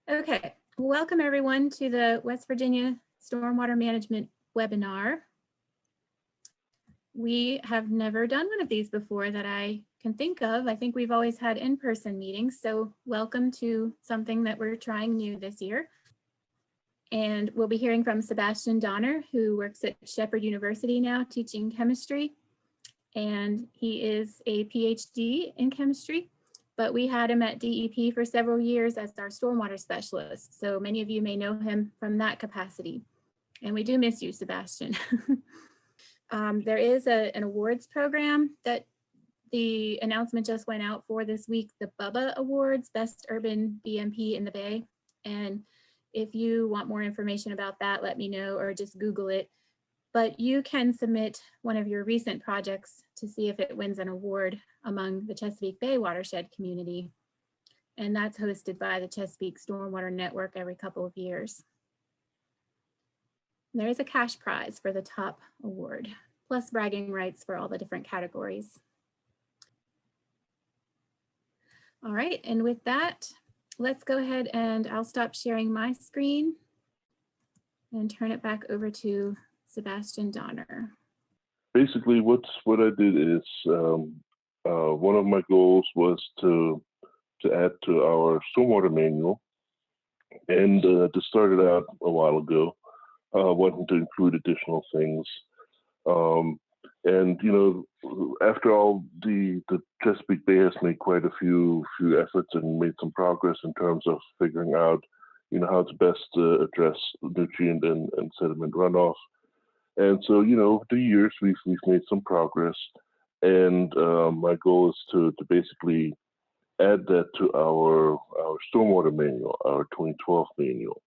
Okay, welcome everyone to the West Virginia Stormwater Management webinar. We have never done one of these before that I can think of. I think we've always had in-person meetings, so welcome to something that we're trying new this year. And we'll be hearing from Sebastian Donner, who works at Shepherd University now teaching chemistry. And he is a PhD in chemistry, but we had him at DEP for several years as our stormwater specialist. So many of you may know him from that capacity. And we do miss you, Sebastian. There is an awards program that the announcement just went out for this week, the BUBBA Awards, Best Urban BMP in the Bay. And if you want more information about that, let me know or just Google it. But you can submit one of your recent projects to see if it wins an award among the Chesapeake Bay watershed community. And that's hosted by the Chesapeake Stormwater Network every couple of years. There is a cash prize for the top award, plus bragging rights for all the different categories. All right, and with that, let's go ahead and I'll stop sharing my screen and turn it back over to Sebastian Donner. Basically, what I did is one of my goals was to add to our stormwater manual, and to start it out a while ago, wanting to include additional things. And you know, after all, the Chesapeake Bay has made quite a few efforts and made some progress in terms of figuring out, you know, how to best address nutrient and sediment runoff. And so, you know, over the years, we've made some progress, and my goal is to basically add that to our stormwater manual, our 2012 manual.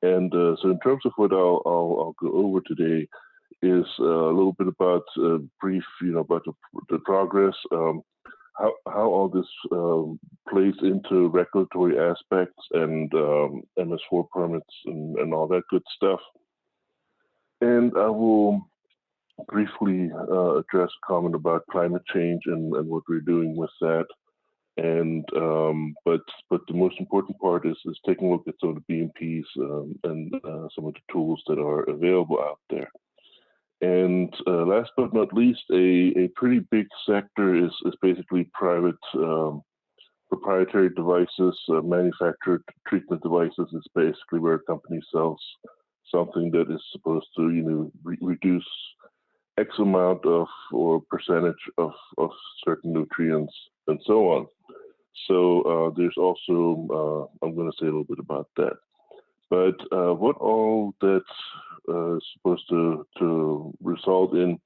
And so, in terms of what I'll go over today is a little bit about brief, you know, about the progress, how all this plays into regulatory aspects and MS4 permits and all that good stuff. And I will briefly address a comment about climate change and what we're doing with that. And but the most important part is taking a look at some of the BMPs and some of the tools that are available out there. And last but not least, a pretty big sector is basically private proprietary devices, manufactured treatment devices. Is basically where a company sells something that is supposed to, you know, reduce X amount of or percentage of certain nutrients and so on. So there's also, I'm going to say a little bit about that. But what all that's supposed to result in,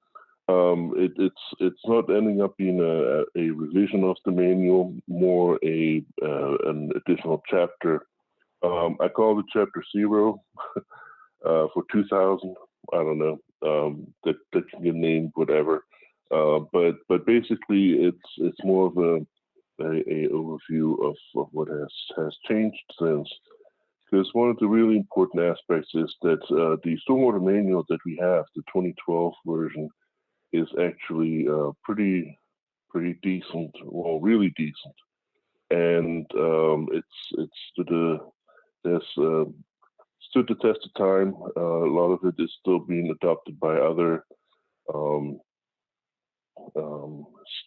it's not ending up being a revision of the manual, more an additional chapter. I call it Chapter 0. For 2000, I don't know, that can get named whatever, but basically it's more of a overview of what has changed since. Because one of the really important aspects is that the stormwater manual that we have, the 2012 version, is actually pretty decent, well, really decent, and stood the test of time. A lot of it is still being adopted by other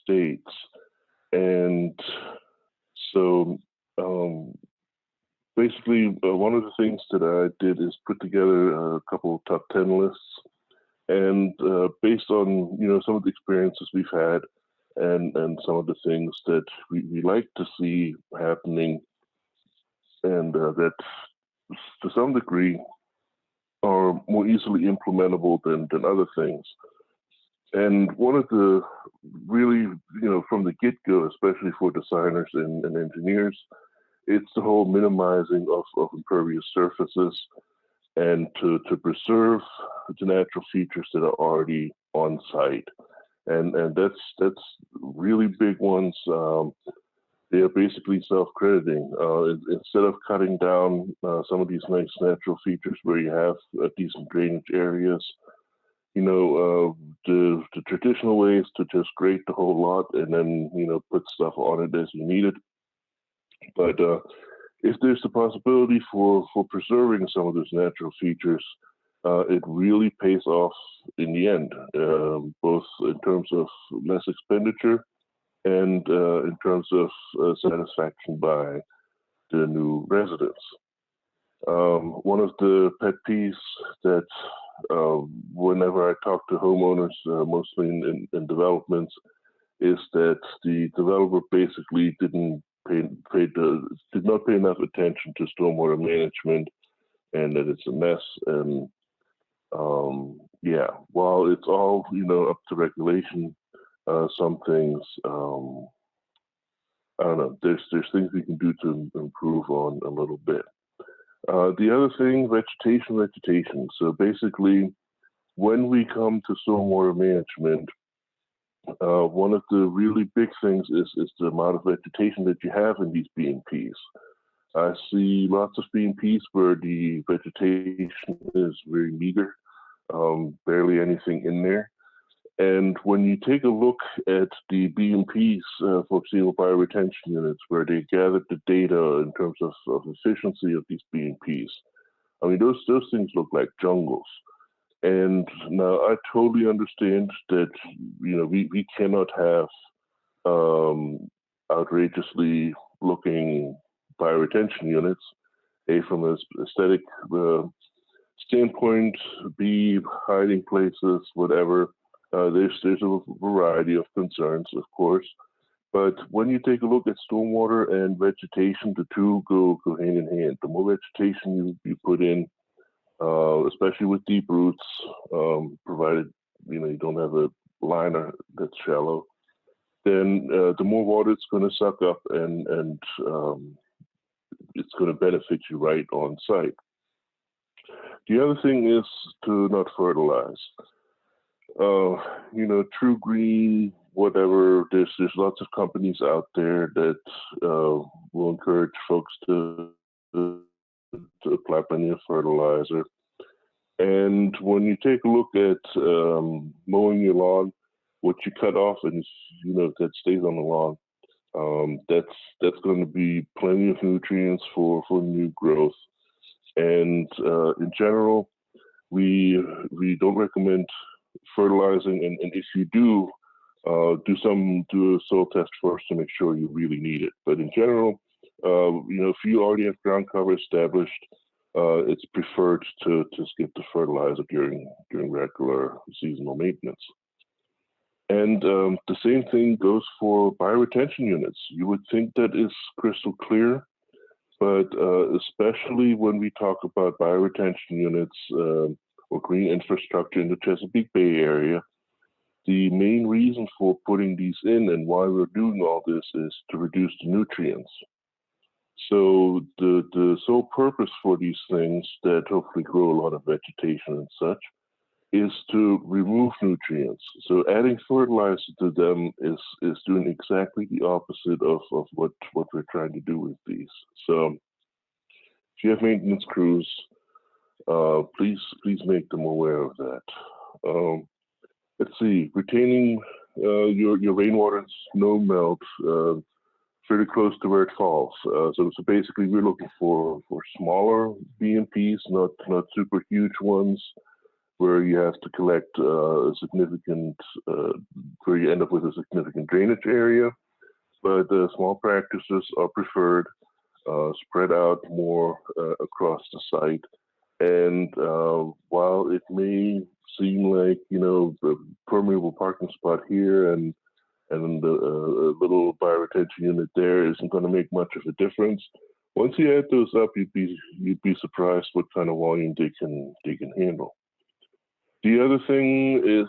states. And so basically one of the things that I did is put together a couple of top 10 lists. And based on, you know, some of the experiences we've had and some of the things that we like to see happening, and that to some degree are more easily implementable than other things. And one of the really, you know, from the get-go, especially for designers and engineers, it's the whole minimizing of impervious surfaces and to preserve the natural features that are already on site. And that's really big ones. They are basically self-crediting. Instead of cutting down some of these nice natural features where you have decent drainage areas, you know, the traditional way is to just grate the whole lot and then, you know, put stuff on it as you need it. But if there's the possibility for preserving some of those natural features, it really pays off in the end, both in terms of less expenditure and in terms of satisfaction by the new residents. One of the pet peeves that whenever I talk to homeowners, mostly in developments, is that the developer basically did not pay enough attention to stormwater management, and that it's a mess. And yeah, while it's all up to regulation, some things I don't know. There's things we can do to improve on a little bit. The other thing, vegetation. So basically, when we come to stormwater management, one of the really big things is the amount of vegetation that you have in these BMPs. I see lots of BMPs where the vegetation is very meager, barely anything in there. And when you take a look at the BMPs, for example, bioretention units, where they gathered the data in terms of efficiency of these BMPs, I mean, those things look like jungles. And now I totally understand that, we cannot have outrageously looking bioretention units, A, from an aesthetic standpoint, B, hiding places, whatever. There's a variety of concerns, of course, but when you take a look at stormwater and vegetation, the two go hand in hand. The more vegetation you put in, especially with deep roots, provided you don't have a liner that's shallow, then the more water it's going to suck up, and it's going to benefit you right on site. The other thing is to not fertilize. True Green, whatever. There's lots of companies out there that will encourage folks to apply plenty of fertilizer. And when you take a look at mowing your lawn, what you cut off and that stays on the lawn, that's going to be plenty of nutrients for new growth. And in general, we don't recommend fertilizing, and if you do, do a soil test first to make sure you really need it. But in general, if you already have ground cover established, it's preferred to skip the fertilizer during regular seasonal maintenance. And the same thing goes for bioretention units. You would think that is crystal clear, but especially when we talk about bioretention units or green infrastructure in the Chesapeake Bay area, the main reason for putting these in and why we're doing all this is to reduce the nutrients. So the sole purpose for these things that hopefully grow a lot of vegetation and such is to remove nutrients. So adding fertilizer to them is doing exactly the opposite of what we're trying to do with these. So if you have maintenance crews, please make them aware of that. Let's see, retaining your rainwater and snow melt fairly close to where it falls. So basically, we're looking for smaller BMPs, not super huge ones, where you have to collect a significant, where you end up with a significant drainage area. But small practices are preferred, spread out more across the site. And while it may seem like, the permeable parking spot here and the little bioretention unit there isn't going to make much of a difference, once you add those up, you'd be surprised what kind of volume they can handle. The other thing is,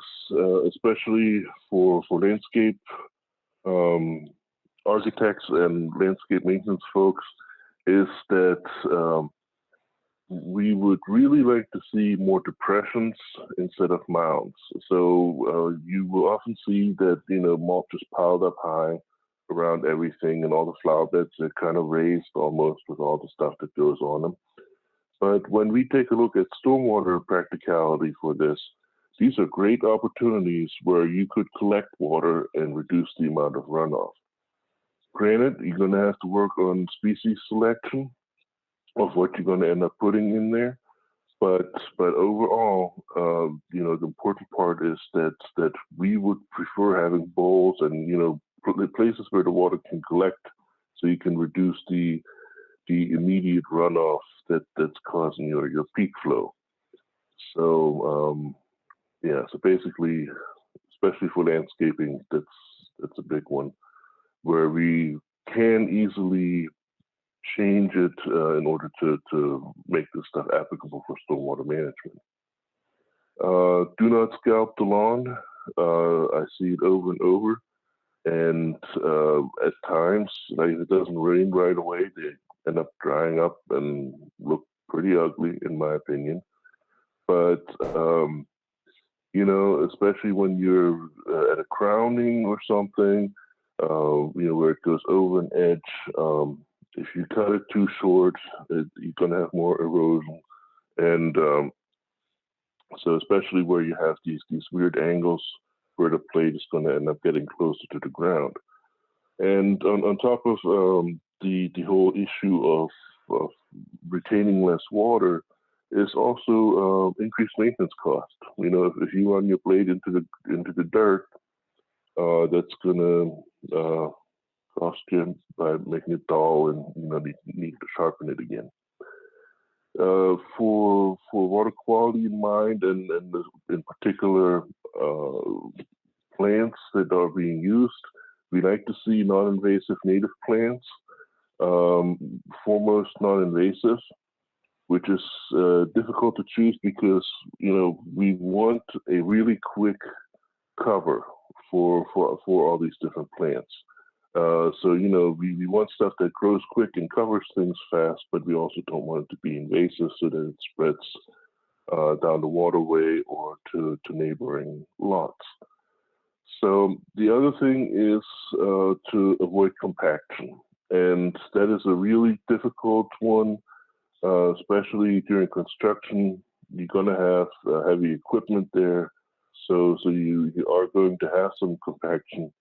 especially for landscape architects and landscape maintenance folks, is that we would really like to see more depressions instead of mounds. So you will often see that, mulch is piled up high around everything, and all the flower beds are kind of raised almost with all the stuff that goes on them. But when we take a look at stormwater practicality for this, these are great opportunities where you could collect water and reduce the amount of runoff. Granted, you're going to have to work on species selection, what you're going to end up putting in there. But overall, you know, the important part is that we would prefer having bowls and, you know, places where the water can collect, so you can reduce the immediate runoff that's causing your peak flow. So yeah, so basically, especially for landscaping, that's a big one where we can easily change it in order to make this stuff applicable for stormwater management. Do not scalp the lawn. I see it over and over. And at times, like if it doesn't rain right away, they end up drying up and look pretty ugly, in my opinion. But, you know, especially when you're at a crowning or something, you know, where it goes over an edge, if you cut it too short, you're going to have more erosion. And so especially where you have these weird angles where the plate is going to end up getting closer to the ground. And on top of the whole issue of retaining less water is also increased maintenance cost. You know, if you run your blade into the dirt, that's going to cost you by making it dull, and you know need to sharpen it again. For water quality in mind, and in particular plants that are being used, we like to see non-invasive native plants, foremost non-invasive, which is difficult to choose because, you know, we want a really quick cover for all these different plants. So, you know, we want stuff that grows quick and covers things fast, but we also don't want it to be invasive so that it spreads down the waterway or to neighboring lots. So the other thing is to avoid compaction. And that is a really difficult one, especially during construction. You're going to have heavy equipment there. So you are going to have some compaction.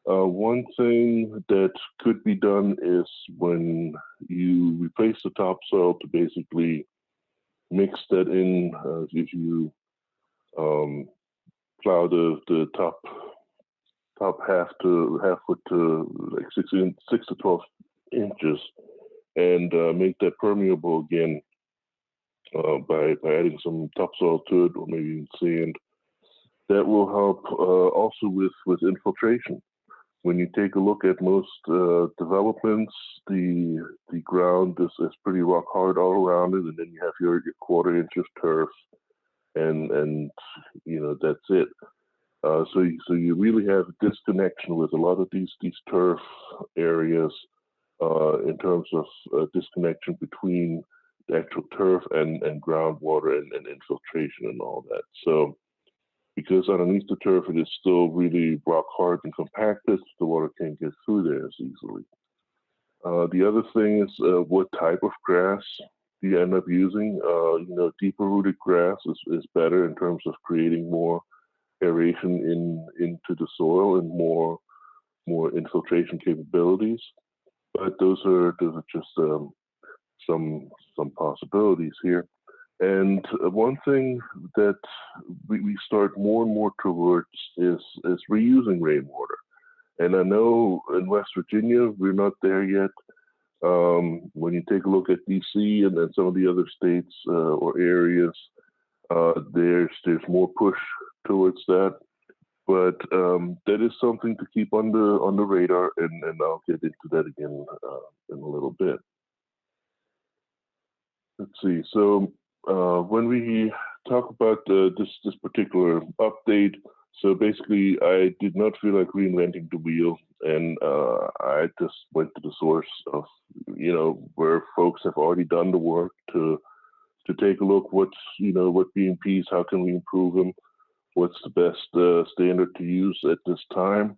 One thing that could be done is when you replace the topsoil to basically mix that in. If you plow the top half foot to like 6 to 12 inches, and make that permeable again by adding some topsoil to it, or maybe sand. That will help also with infiltration. When you take a look at most developments, the ground is pretty rock hard all around it, and then you have your quarter-inch of turf, and you know that's it. So you really have a disconnection with a lot of these turf areas in terms of disconnection between the actual turf and groundwater and infiltration and all that. So because underneath the turf it is still really rock hard and compacted, the water can't get through there as easily. The other thing is what type of grass do you end up using? You know, deeper rooted grass is better in terms of creating more aeration into the soil and more infiltration capabilities. But those are just some possibilities here. And one thing that we start more and more towards is reusing rainwater. And I know in West Virginia we're not there yet. When you take a look at DC and then some of the other states or areas, there's more push towards that. But that is something to keep on the radar, and I'll get into that again in a little bit. Let's see. So when we talk about this particular update, so basically I did not feel like reinventing the wheel, and I just went to the source of, you know, where folks have already done the work to take a look what BMPs, how can we improve them, what's the best standard to use at this time.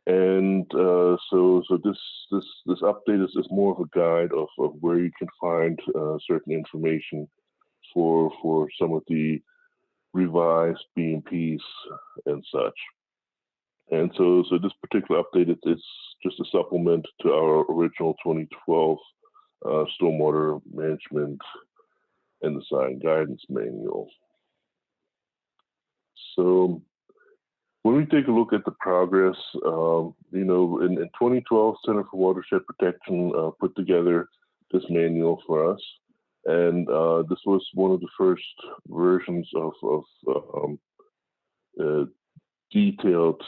And so this update is more of a guide of where you can find certain information for some of the revised BMPs and such. And so this particular update is just a supplement to our original 2012 Stormwater Management and Design Guidance Manual. So when we take a look at the progress, you know, in 2012, Center for Watershed Protection put together this manual for us. And this was one of the first versions of detailed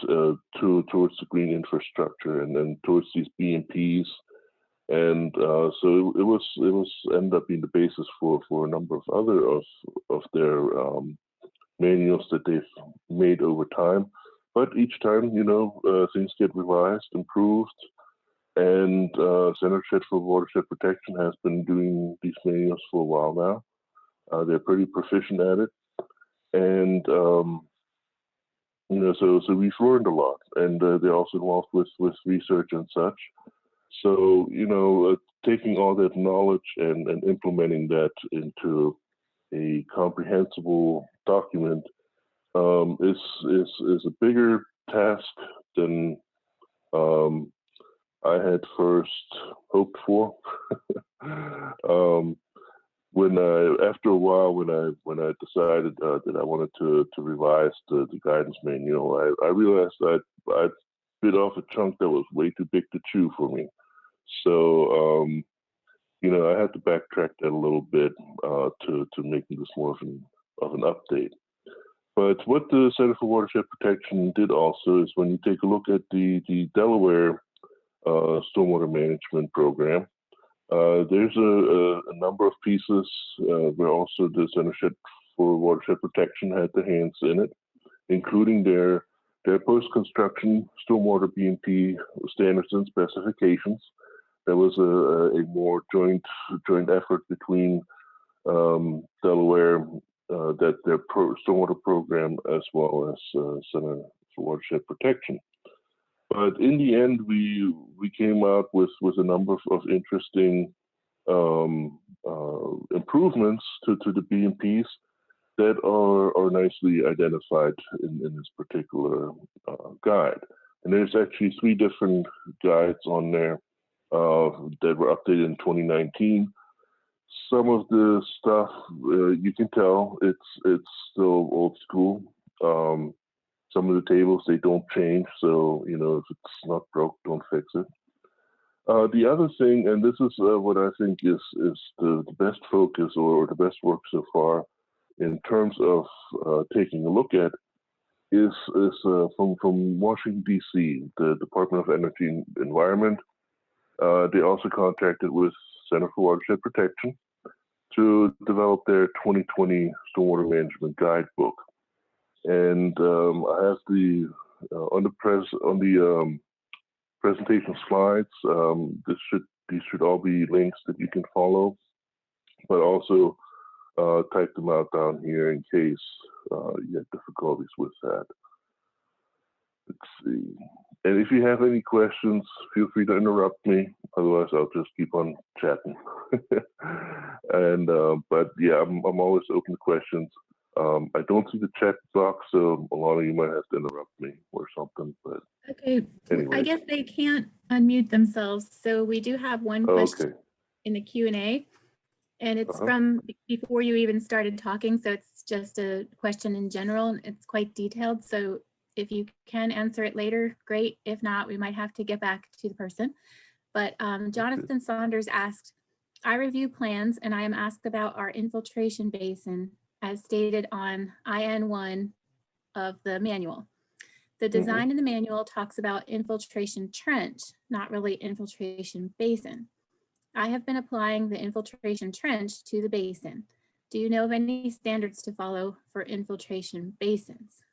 towards the green infrastructure and then towards these BMPs. And so it was ended up being the basis for a number of other of their manuals that they've made over time. But each time, you know, things get revised, improved, and Center for Watershed Protection has been doing these manuals for a while now. They're pretty proficient at it, and you know, so we've learned a lot, and they're also involved with research and such. So, you know, taking all that knowledge and implementing that into a comprehensible document is a bigger task than I had first hoped for. After a while, when I decided that I wanted to revise the guidance manual, I realized I'd bit off a chunk that was way too big to chew for me. So, you know, I had to backtrack that a little bit to make this more of an update. But what the Center for Watershed Protection did also is when you take a look at the Delaware Stormwater Management Program, there's a number of pieces where also the Center for Watershed Protection had their hands in it, including their post-construction stormwater BMP standards and specifications. There was a more joint effort between Delaware, that their stormwater program, as well as Center for Watershed Protection. But in the end, we came out with a number of interesting improvements to the BMPs that are nicely identified in this particular guide. And there's actually 3 different guides on there that were updated in 2019. Some of the stuff you can tell it's still old school. Some of the tables, they don't change, so you know, if it's not broke, don't fix it. The other thing, and this is what I think is the best focus or the best work so far in terms of taking a look at, is from Washington D.C., the Department of Energy and Environment. They also contracted with Center for Watershed Protection to develop their 2020 Stormwater Management Guidebook. And I have the on the presentation slides. These should all be links that you can follow, but also type them out down here in case you have difficulties with that. Let's see. And if you have any questions, feel free to interrupt me. Otherwise, I'll just keep on chatting. And but yeah, I'm always open to questions. I don't see the chat box, so Alana, you might have to interrupt me or something. But okay, anyways. I guess they can't unmute themselves. So we do have one question in the Q&A, and it's from before you even started talking. So it's just a question in general, and it's quite detailed. So if you can answer it later, great. If not, we might have to get back to the person. But Jonathan Saunders asked, I review plans and I am asked about our infiltration basin as stated on IN1 of the manual. The design in the manual talks about infiltration trench, not really infiltration basin. I have been applying the infiltration trench to the basin. Do you know of any standards to follow for infiltration basins?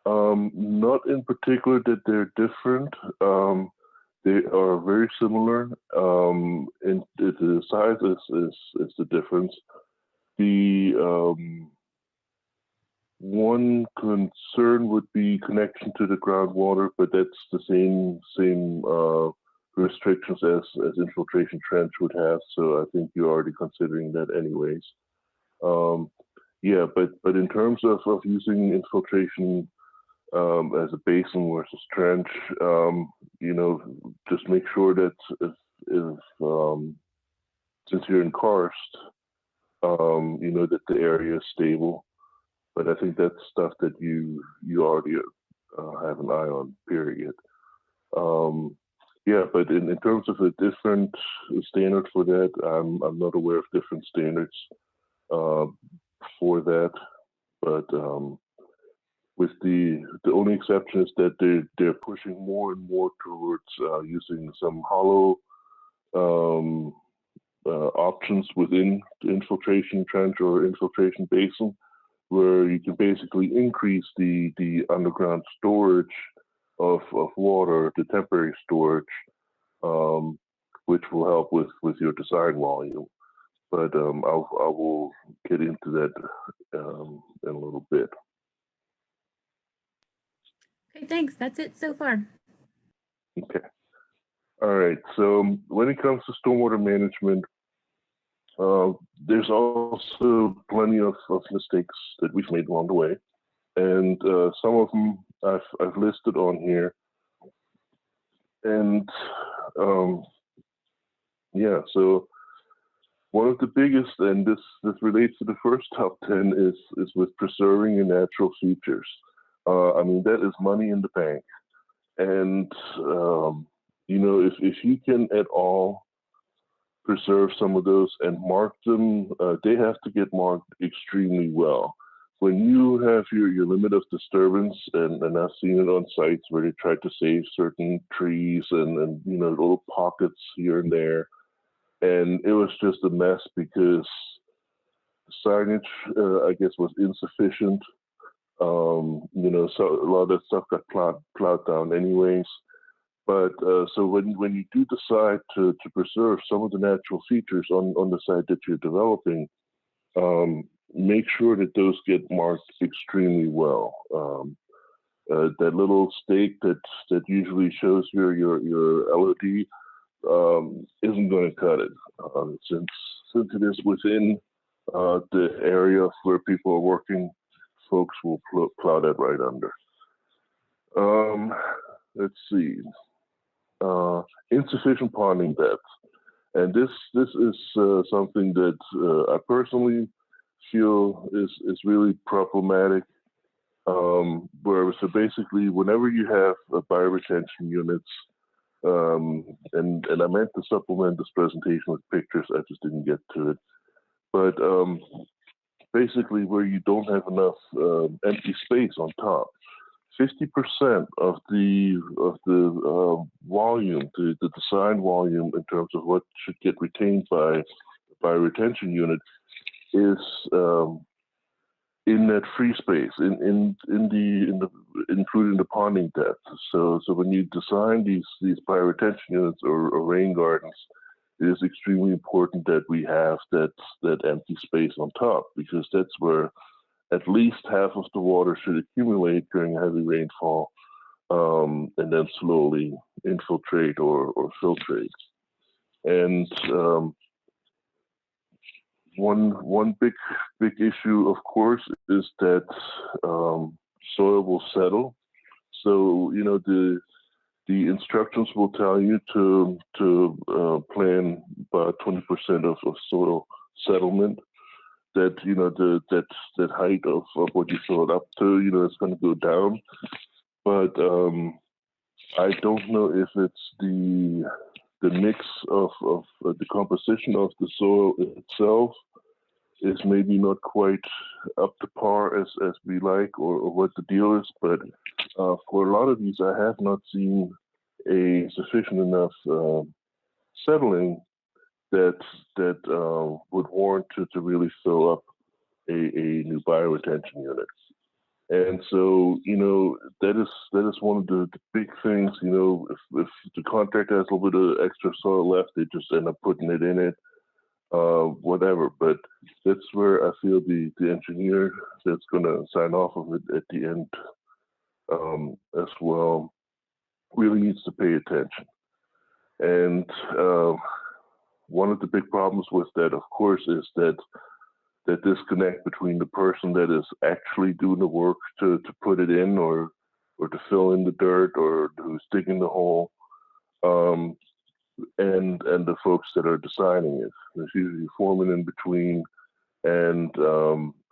Not in particular that they're different. They are very similar. And the size is the difference. The one concern would be connection to the groundwater, but that's the same restrictions as infiltration trench would have. So I think you're already considering that anyways. Yeah, but in terms of using infiltration as a basin versus trench, you know, just make sure that since you're in karst, you know that the area is stable. But I think that's stuff that you already have an eye on, period. Yeah, but in terms of a different standard for that, I'm not aware of different standards for that. But with the only exception is that they're pushing more and more towards using some hollow options within the infiltration trench or infiltration basin, where you can basically increase the underground storage of water, the temporary storage, which will help with your design volume. But I will get into that in a little bit. Okay, thanks. That's it so far. Okay. All right. So when it comes to stormwater management, there's also plenty of mistakes that we've made along the way, and some of them I've listed on here. And yeah, so one of the biggest, and this relates to the first top 10, is with preserving your natural features. I mean, that is money in the bank, and you know, if you can at all preserve some of those and mark them, they have to get marked extremely well. When you have your limit of disturbance, and I've seen it on sites where they try to save certain trees and you know, little pockets here and there, and it was just a mess because signage, I guess, was insufficient. You know, so a lot of that stuff got plowed down anyways. But so when you do decide to preserve some of the natural features on the site that you're developing, make sure that those get marked extremely well. That little stake that usually shows your LOD isn't going to cut it, since it is within the area where people are working. Folks will plow that right under. Let's see. Insufficient ponding depth, and this is something that I personally feel is really problematic. Where so basically, whenever you have bioretention units, and I meant to supplement this presentation with pictures, I just didn't get to it. But basically, where you don't have enough empty space on top. 50% of the volume, the design volume in terms of what should get retained by retention unit, is in that free space, in the including the ponding depth. So when you design these bioretention units or rain gardens, it is extremely important that we have that empty space on top, because that's where at least half of the water should accumulate during heavy rainfall, and then slowly infiltrate or filtrate. And one big issue, of course, is that soil will settle. So you know, the instructions will tell you to plan about 20% of soil settlement. That you know, that height of what you fill it up to, you know, it's going to go down. But I don't know if it's the mix of the composition of the soil itself is maybe not quite up to par as we like, or what the deal is. But for a lot of these, I have not seen a sufficient enough settling that would warrant to really fill up a new bioretention unit. And so, you know, that is one of the big things. You know, if the contractor has a little bit of extra soil left, they just end up putting it in it, whatever. But that's where I feel the engineer that's going to sign off of it at the end as well really needs to pay attention. And one of the big problems with that, of course, is that disconnect between the person that is actually doing the work to put it in, or to fill in the dirt, or who's digging the hole, and the folks that are designing it. There's usually a foreman in between, and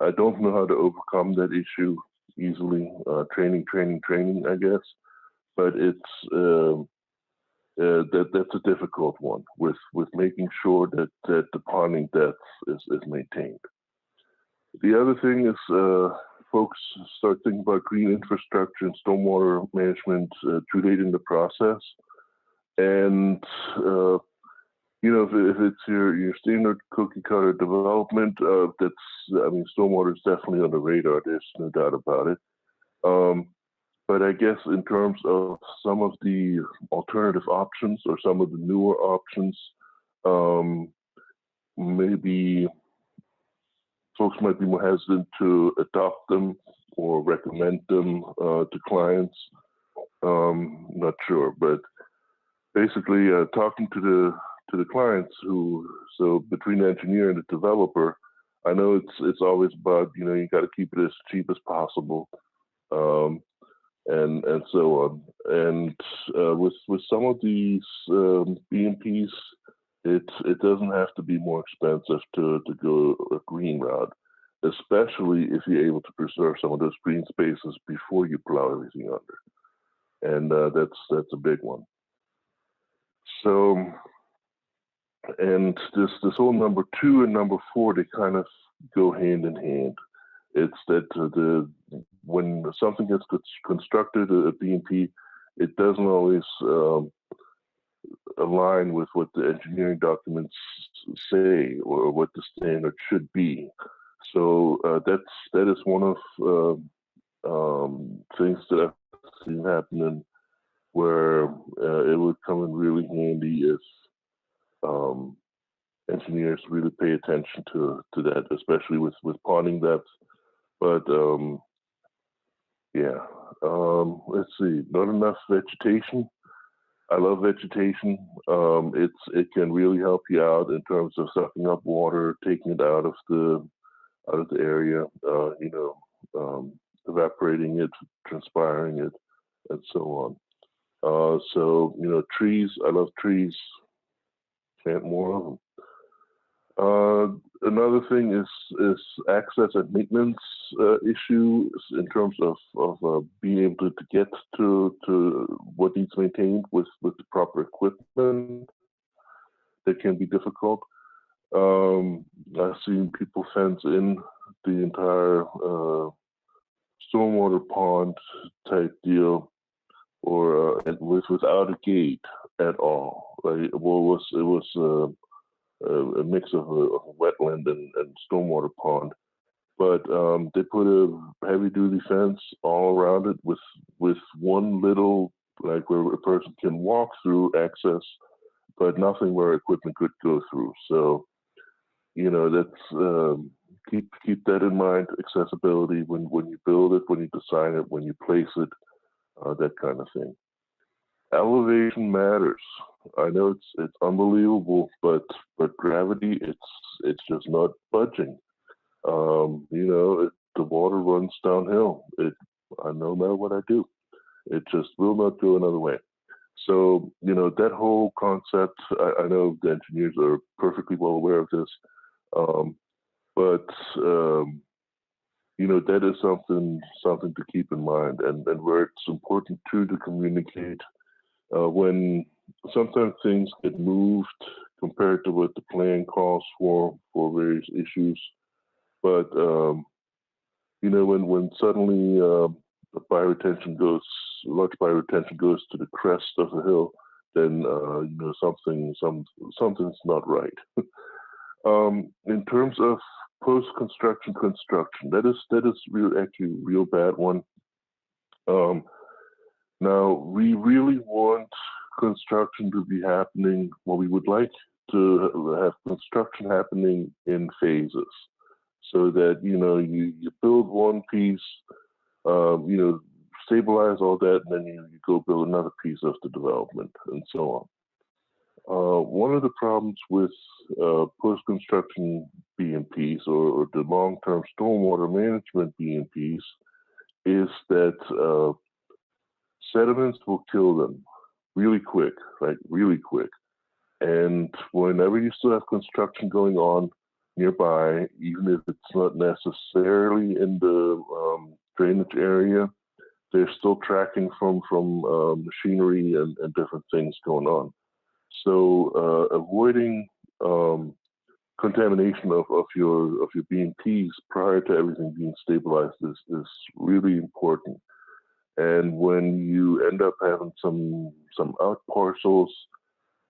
I don't know how to overcome that issue easily. Training, I guess, but it's that's a difficult one with making sure that the ponding depth is maintained. The other thing is folks start thinking about green infrastructure and stormwater management too late in the process. And, you know, if it's your standard cookie cutter development, I mean, stormwater is definitely on the radar. There's no doubt about it. But I guess in terms of some of the alternative options or some of the newer options, maybe folks might be more hesitant to adopt them or recommend them to clients. Not sure, but basically talking to the clients so between the engineer and the developer, I know it's always about, you know, you got to keep it as cheap as possible, and so on. And with some of these BMPs, it doesn't have to be more expensive to go a green route, especially if you're able to preserve some of those green spaces before you plow everything under. And that's a big one. So, and this whole number 2 and number 4, they kind of go hand in hand. It's that when something gets constructed, a BMP, it doesn't always align with what the engineering documents say or what the standard should be. So that is one of things that I've seen happening, where it would come in really handy if engineers really pay attention to that, especially with ponding depth. But yeah, let's see, not enough vegetation. I love vegetation. It can really help you out in terms of sucking up water, taking it out of the area, you know, evaporating it, transpiring it, and so on. So, you know, trees, I love trees, plant more of them. Another thing is access and maintenance issues in terms of being able to get to what needs maintained with the proper equipment. That can be difficult. I've seen people fence in the entire stormwater pond type deal, or without a gate at all. Like, well, it was a mix of a wetland and stormwater pond, but they put a heavy-duty fence all around it with one little, like, where a person can walk through access, but nothing where equipment could go through. So, you know, that's keep that in mind. Accessibility when you build it, when you design it, when you place it, that kind of thing. Elevation matters. I know it's unbelievable, but gravity, it's just not budging. You know, the water runs downhill. No matter what I do, it just will not go another way. So, you know, that whole concept, I know the engineers are perfectly well aware of this, but you know, that is something to keep in mind, and where it's important too to communicate. When sometimes things get moved compared to what the plan calls for various issues, but you know, when suddenly the large bioretention goes to the crest of the hill, then you know, something's not right. In terms of post-construction construction, that is actually a real bad one. Now, we really want construction to be happening, well, we would like to have construction happening in phases, so that, you know, you build one piece, you know, stabilize all that, and then you go build another piece of the development, and so on. One of the problems with post-construction BMPs or the long-term stormwater management BMPs is that sediments will kill them really quick, like really quick. And whenever you still have construction going on nearby, even if it's not necessarily in the drainage area, they're still tracking from machinery and different things going on. So avoiding contamination of your BMPs prior to everything being stabilized is really important. And when you end up having some out parcels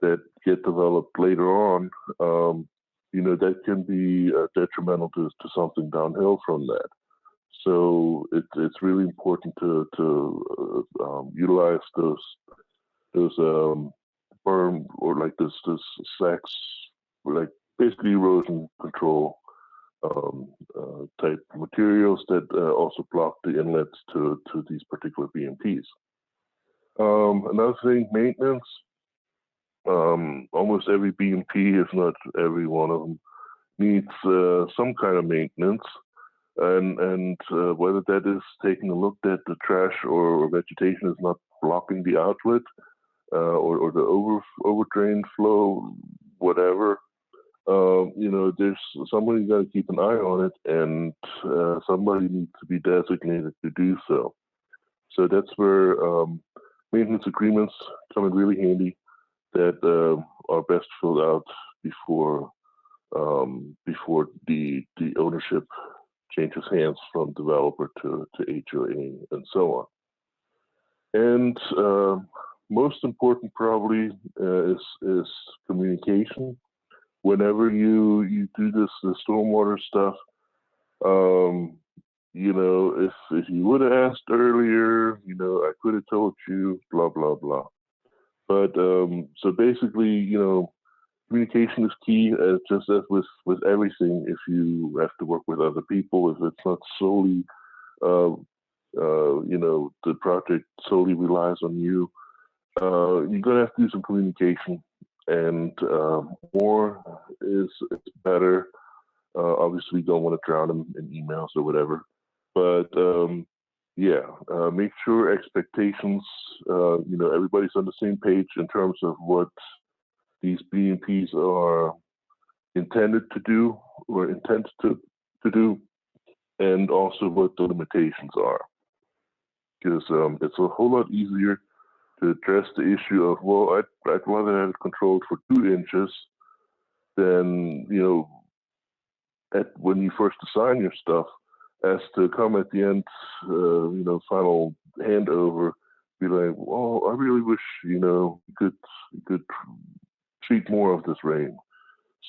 that get developed later on, that can be detrimental to something downhill from that. So it's really important to utilize those berm or like this sacks, like basically erosion control type materials that also block the inlets to these particular BMPs. Another thing, maintenance. Almost every BMP, if not every one of them, needs some kind of maintenance. And whether that is taking a look that the trash or vegetation is not blocking the outlet or the overdrain flow, whatever, there's somebody got to keep an eye on it, and somebody needs to be designated to do so. So that's where maintenance agreements come in really handy that are best filled out before the ownership changes hands from developer to HOA and so on. And most important probably is communication. Whenever you do the stormwater stuff, if you would have asked earlier, I could have told you, blah, blah, blah. But so basically, communication is key, just as with everything. If you have to work with other people, if it's not solely, the project solely relies on you, you're gonna have to do some communication, and more is better. Obviously, you don't want to drown them in emails or whatever, but make sure expectations. Everybody's on the same page in terms of what these BMPs are intended to do or intend to do, and also what the limitations are. Because it's a whole lot easier to address the issue of, well, I'd rather have it controlled for 2 inches than, when you first assign your stuff, as to come at the end, final handover, be like, well, I really wish, you could treat more of this rain.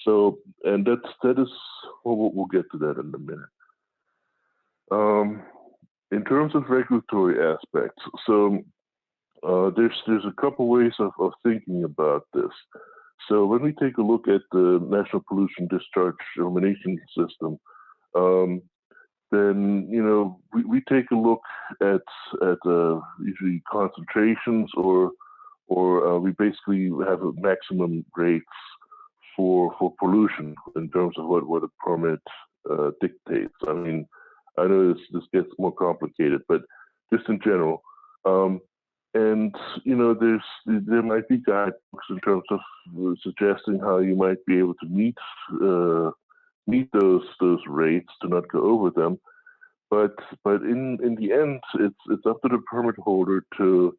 So, and that is, well, we'll get to that in a minute. In terms of regulatory aspects, so there's a couple ways of thinking about this. So when we take a look at the National Pollution Discharge Elimination System, then we take a look at usually concentrations or we basically have a maximum rates for pollution in terms of what a permit dictates. I mean, I know this gets more complicated, but just in general, and there might be guidebooks in terms of suggesting how you might be able to meet those rates, to not go over them. But in the end, it's up to the permit holder to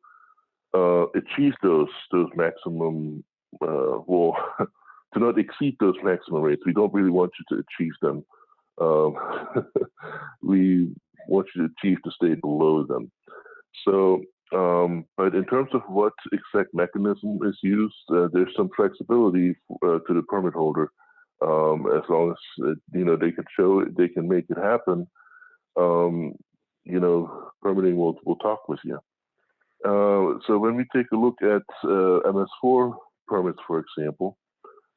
achieve those maximum, to not exceed those maximum rates. We don't really want you to achieve them. We want you to achieve to stay below them. So, but in terms of what exact mechanism is used, there's some flexibility to the permit holder, as long as they can show it, they can make it happen. Permitting will talk with you. So when we take a look at MS4 permits, for example,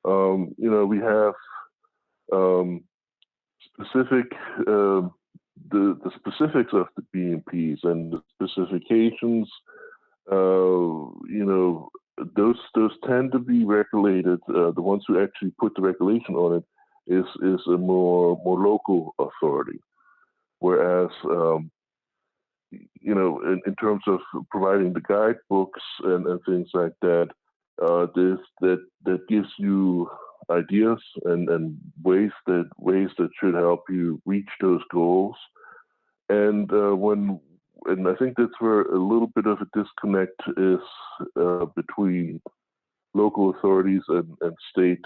we have specific the specifics of the BMPs and the specifications. Those tend to be regulated. The ones who actually put the regulation on it is a more local authority. Whereas, in terms of providing the guidebooks and things like that, that gives you ideas and ways that should help you reach those goals. And I think that's where a little bit of a disconnect is between local authorities and state,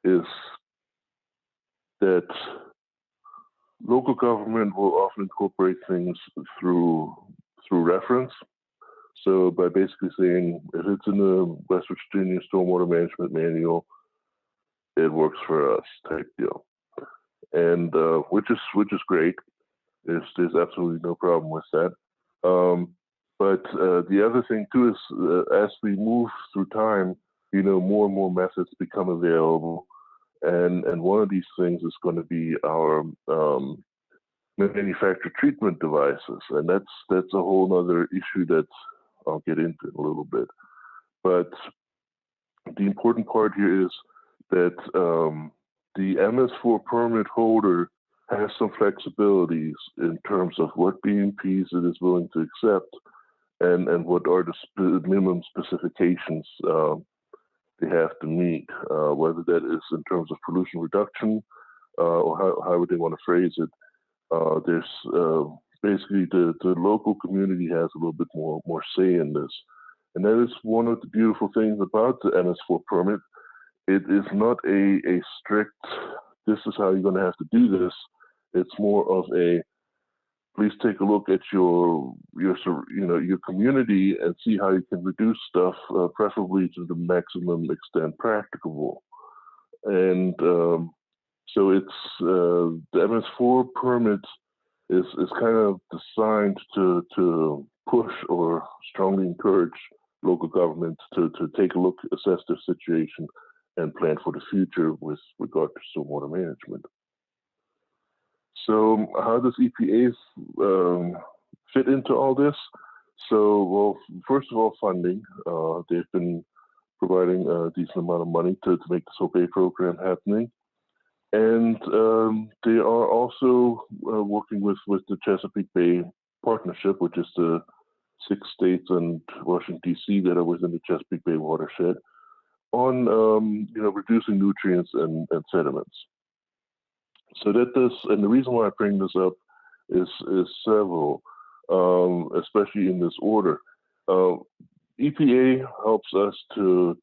is that local government will often incorporate things through reference. So by basically saying, if it's in the West Virginia Stormwater Management Manual, it works for us type deal. And which is great. There's absolutely no problem with that. But the other thing too is as we move through time, more and more methods become available. And one of these things is going to be our manufactured treatment devices. And that's a whole other issue that I'll get into in a little bit. But the important part here is that the MS4 permit holder has some flexibilities in terms of what BMPs it is willing to accept and what are the minimum specifications they have to meet, whether that is in terms of pollution reduction or however they want to phrase it. There's basically the local community has a little bit more say in this. And that is one of the beautiful things about the MS4 permit. It is not a strict, this is how you're going to have to do this. It's more of a, please take a look at your community and see how you can reduce stuff, preferably to the maximum extent practicable. And so it's the MS4 permit is kind of designed to push or strongly encourage local governments to take a look, assess their situation, and plan for the future with regard to stormwater management. So how does EPA fit into all this? So, well, first of all, funding. They've been providing a decent amount of money to make the SO Bay program happening. And they are also working with the Chesapeake Bay Partnership, which is the 6 states and Washington, D.C. that are within the Chesapeake Bay watershed, on reducing nutrients and sediments. So that does, and the reason why I bring this up is several, especially in this order. EPA helps us to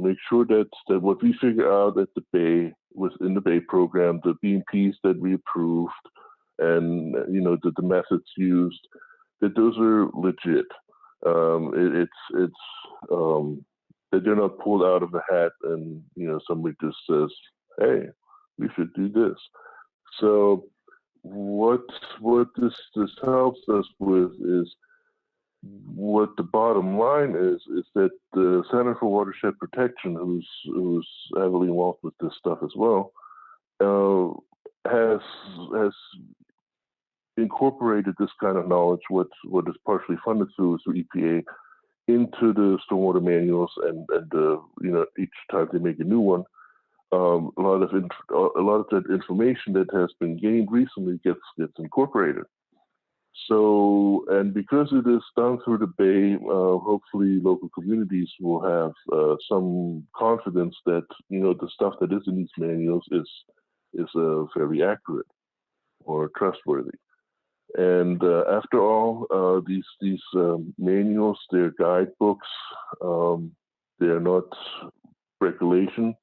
make sure that what we figure out at the Bay, within the Bay program, the BMPs that we approved, and the methods used, that those are legit. That they're not pulled out of the hat and somebody just says, hey, we should do this. So what this helps us with is, what the bottom line is that the Center for Watershed Protection, who's heavily involved with this stuff as well, has incorporated this kind of knowledge, what is partially funded through EPA, into the stormwater manuals, and each time they make a new one, a lot of that information that has been gained recently gets incorporated. So, and because it is done through the Bay, hopefully local communities will have some confidence that the stuff that is in these manuals is very accurate or trustworthy. And after all, these manuals, they're guidebooks. They're not regulation.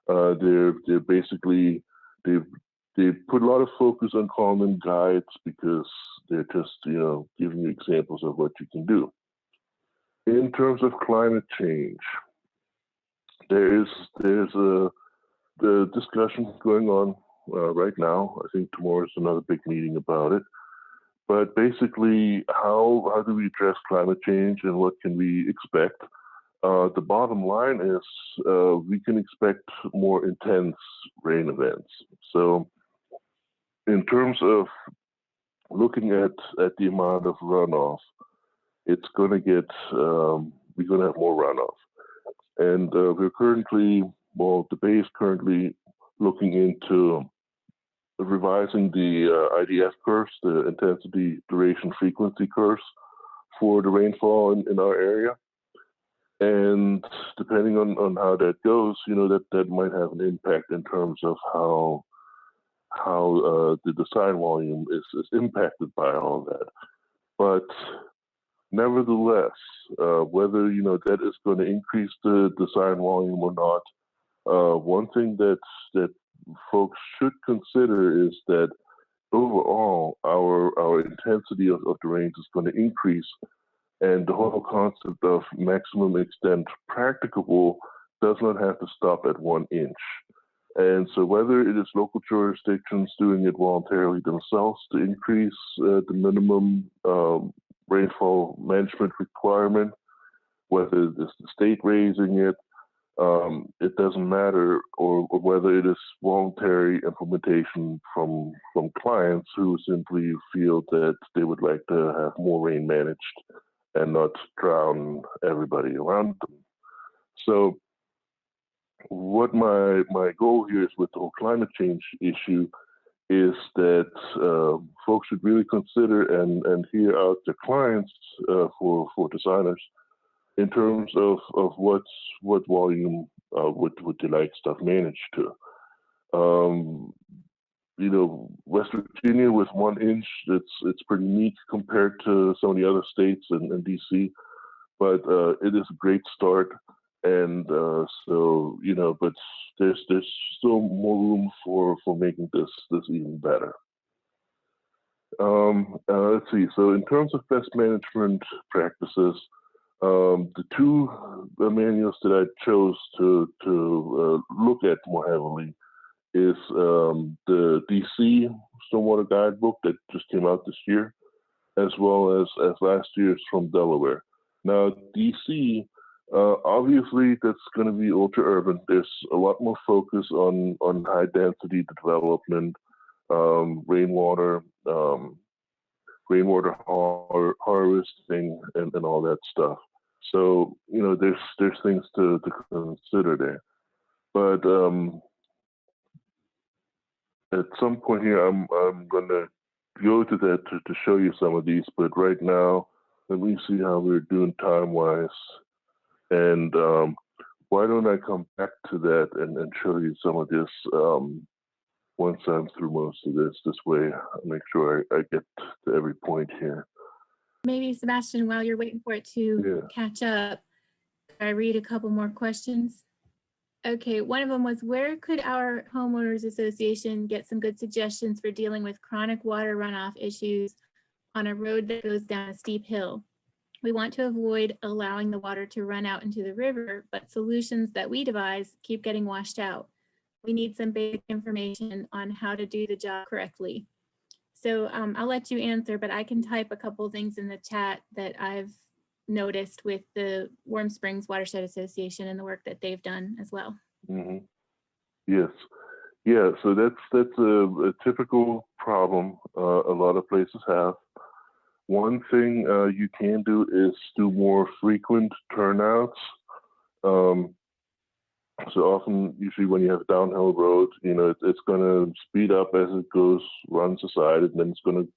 They're basically, they put a lot of focus on calling them guides because they're just giving you examples of what you can do. In terms of climate change, there's the discussion going on right now. I think tomorrow is another big meeting about it. But basically, how do we address climate change and what can we expect? The bottom line is we can expect more intense rain events. So in terms of looking at the amount of runoff, it's going to get, we're going to have more runoff. And we're currently, the Bay is currently looking into revising the IDF curves, the intensity, duration, frequency curves for the rainfall in our area. And depending on how that goes, that might have an impact in terms of how the design volume is impacted by all that. But nevertheless, whether that is going to increase the design volume or not, one thing that folks should consider is that overall our intensity of the rains is going to increase, and the whole concept of maximum extent practicable does not have to stop at 1 inch. And so whether it is local jurisdictions doing it voluntarily themselves to increase the minimum rainfall management requirement, whether it is the state raising it, it doesn't matter, or whether it is voluntary implementation from clients who simply feel that they would like to have more rain managed and not drown everybody around them. So what my goal here is with the whole climate change issue is that folks should really consider and hear out their clients for designers in terms of what volume would they like stuff managed to. West Virginia with 1 inch, it's pretty neat compared to some of the other states and DC, but it is a great start. And but there's still more room for making this even better. Let's see. So in terms of pest management practices, the two manuals that I chose to look at more heavily is the DC Stormwater Guidebook that just came out this year, as well as last year's from Delaware. Now, DC, obviously, that's going to be ultra urban. There's a lot more focus on high density development, rainwater harvesting, and all that stuff. So there's things to consider there. But at some point here, I'm going to go to that to show you some of these. But right now, let me see how we're doing time-wise. And why don't I come back to that and show you some of this once I'm through most of this. This way, I'll make sure I get to every point here. Maybe, Sebastian, while you're waiting for it to catch up, I read a couple more questions. Okay, one of them was, where could our homeowners association get some good suggestions for dealing with chronic water runoff issues on a road that goes down a steep hill? We want to avoid allowing the water to run out into the river, but solutions that we devise keep getting washed out. We need some basic information on how to do the job correctly. So I'll let you answer, but I can type a couple things in the chat that I've noticed with the Warm Springs Watershed Association and the work that they've done as well. Mm-hmm. Yes. Yeah, so that's a typical problem a lot of places have. One thing you can do is do more frequent turnouts. So often, usually when you have a downhill road, it's going to speed up as it goes, runs aside, and then it's going to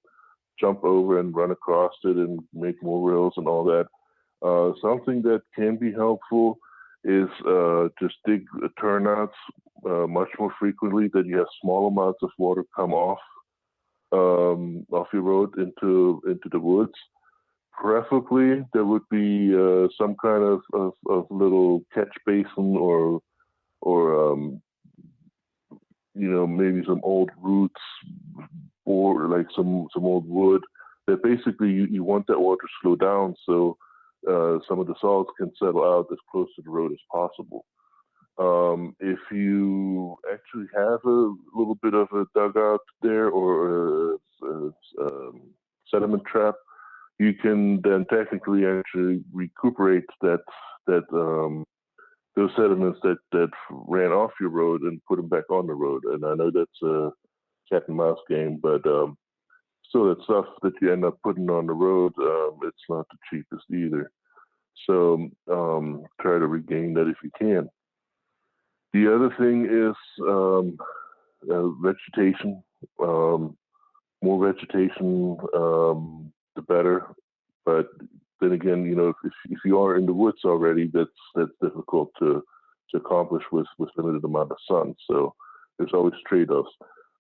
jump over and run across it and make more rills and all that. Something that can be helpful is just dig turnouts much more frequently, that you have small amounts of water come off your road into the woods. Preferably, there would be some kind of little catch basin or maybe some old roots or like some old wood that basically you want that water to slow down so some of the solids can settle out as close to the road as possible. If you actually have a little bit of a dugout there or a sediment trap, you can then technically actually recuperate those sediments that ran off your road and put them back on the road. And I know that's a cat and mouse game, but still, that stuff that you end up putting on the road, it's not the cheapest either. So try to regain that if you can. The other thing is vegetation. More vegetation, the better. But then again, if you are in the woods already, that's difficult to accomplish with limited amount of sun. So there's always trade-offs.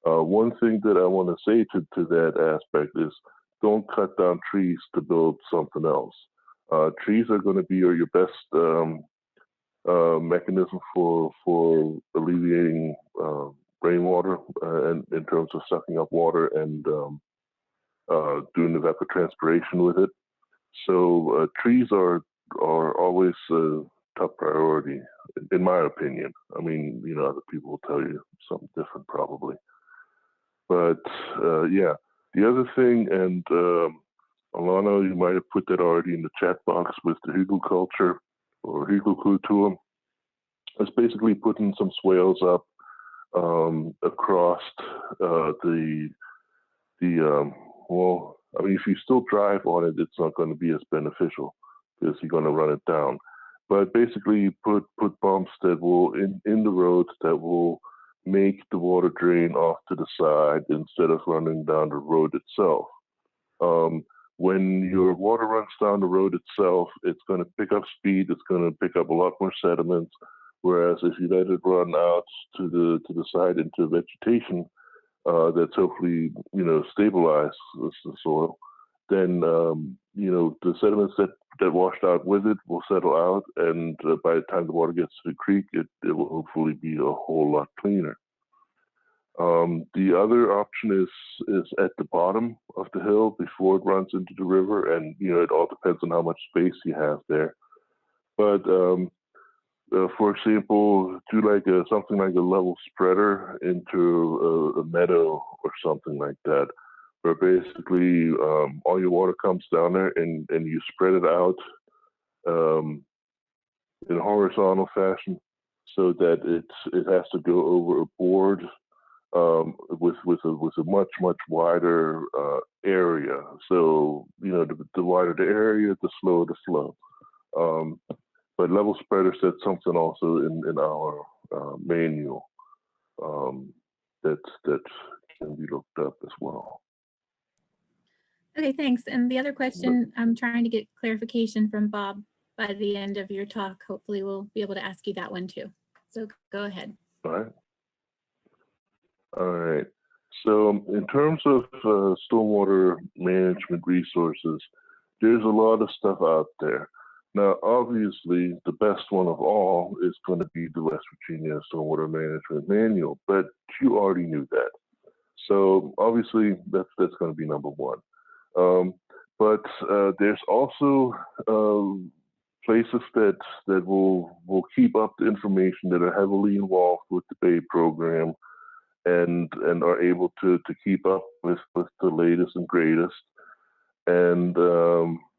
One thing that I want to say to that aspect is don't cut down trees to build something else. Trees are going to be your best mechanism for alleviating rainwater and in terms of sucking up water and doing evapotranspiration with it. So trees are always a top priority, in my opinion. I mean, other people will tell you something different probably. But yeah, the other thing, and Alana, you might have put that already in the chat box with the hugelkultur or hugelkultur. It's basically putting some swales up across well, I mean, if you still drive on it, it's not going to be as beneficial because you're going to run it down. But basically, put bumps that will in the road that will make the water drain off to the side instead of running down the road itself. When your water runs down the road itself, it's going to pick up speed. It's going to pick up a lot more sediments. Whereas if you let it run out to the side into vegetation, that's hopefully stabilize the soil, then the sediments that washed out with it will settle out, and by the time the water gets to the creek, it will hopefully be a whole lot cleaner. The other option is at the bottom of the hill before it runs into the river, and it all depends on how much space you have there. But for example, do something like a level spreader into a meadow or something like that, where basically all your water comes down there and you spread it out in a horizontal fashion, so that it has to go over a board with a much wider area. So the wider the area, the slower the flow. But level spreader said something also in our manual that can be looked up as well. Okay, thanks. And the other question, I'm trying to get clarification from Bob by the end of your talk. Hopefully we'll be able to ask you that one too. So go ahead. All right. So in terms of stormwater management resources, there's a lot of stuff out there. Now, obviously, the best one of all is going to be the West Virginia Stormwater Management Manual, but you already knew that. So obviously, that's going to be number one. But there's also places that will keep up the information, that are heavily involved with the Bay program and are able to keep up with the latest and greatest, and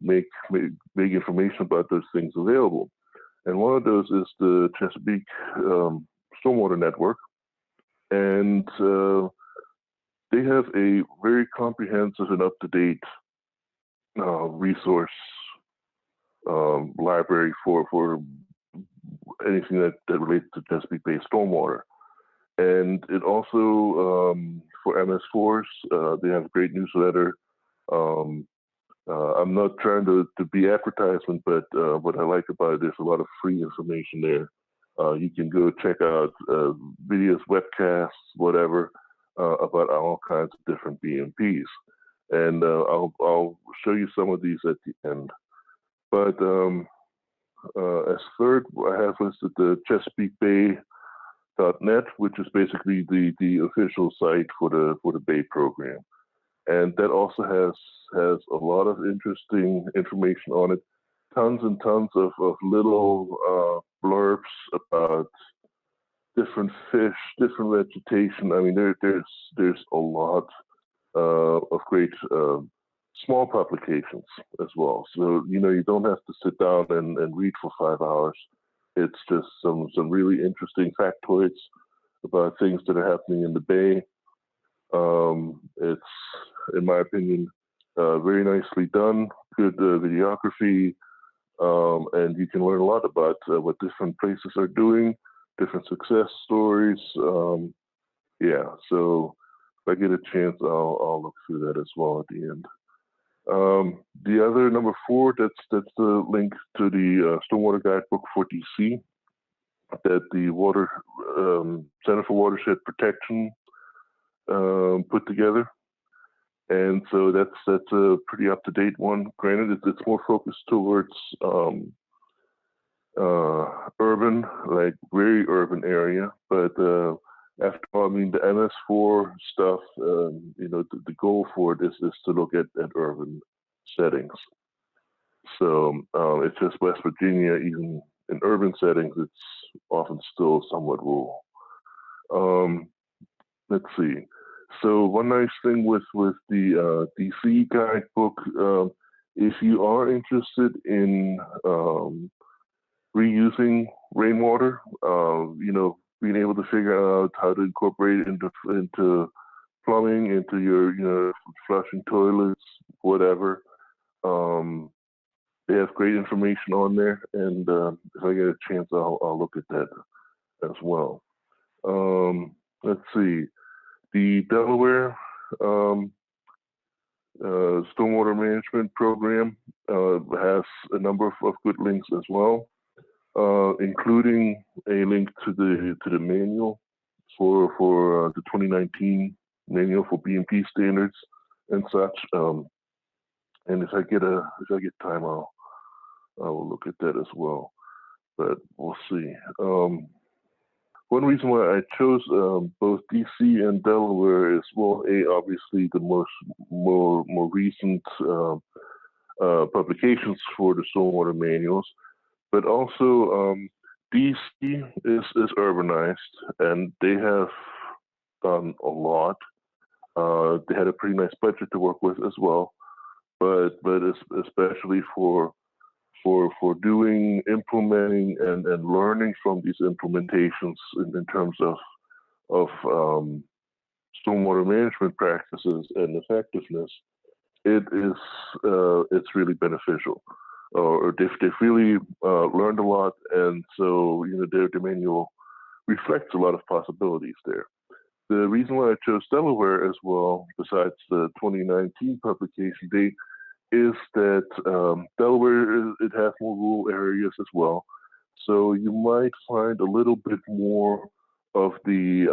make information about those things available. And one of those is the Chesapeake Stormwater Network. And they have a very comprehensive and up-to-date resource library for anything that relates to Chesapeake Bay stormwater. And it also, for MS4s, they have a great newsletter. I'm not trying to be advertisement, but what I like about it, there's a lot of free information there. You can go check out videos, webcasts, whatever, about all kinds of different BMPs. And I'll show you some of these at the end. But as third, I have listed the ChesapeakeBay.net, which is basically the official site for the Bay program. And that also has a lot of interesting information on it. Tons and tons of little blurbs about different fish, different vegetation. I mean, there's a lot of great small publications as well. So you don't have to sit down and read for 5 hours. It's just some really interesting factoids about things that are happening in the Bay. It's, in my opinion, very nicely done, good videography, and you can learn a lot about what different places are doing, different success stories. Yeah, so if I get a chance, I'll look through that as well at the end. The other number 4, that's the link to the Stormwater Guidebook for DC that the Center for Watershed Protection put together. And so that's a pretty up-to-date one. Granted, it's more focused towards urban, like very urban area. But after all, I mean, the MS4 stuff, the goal for it is to look at urban settings. So it's just West Virginia, even in urban settings, it's often still somewhat rural. Let's see. So one nice thing with the DC guidebook, if you are interested in reusing rainwater, being able to figure out how to incorporate it into plumbing, into your flushing toilets, whatever. They have great information on there, and if I get a chance, I'll look at that as well. Let's see. The Delaware Stormwater Management Program has a number of good links as well, including a link to the manual for the 2019 manual for BMP standards and such. And if I get time, I will look at that as well. But we'll see. One reason why I chose both DC and Delaware is, well, obviously the more recent publications for the stormwater manuals, but also DC is urbanized, and they have done a lot. They had a pretty nice budget to work with as well, but especially for implementing and learning from these implementations in terms of stormwater management practices and effectiveness, it's really beneficial. Or they've really learned a lot, and so their manual reflects a lot of possibilities there. The reason why I chose Delaware as well, besides the 2019 publication date, is that Delaware, it has more rural areas as well. So you might find a little bit more of the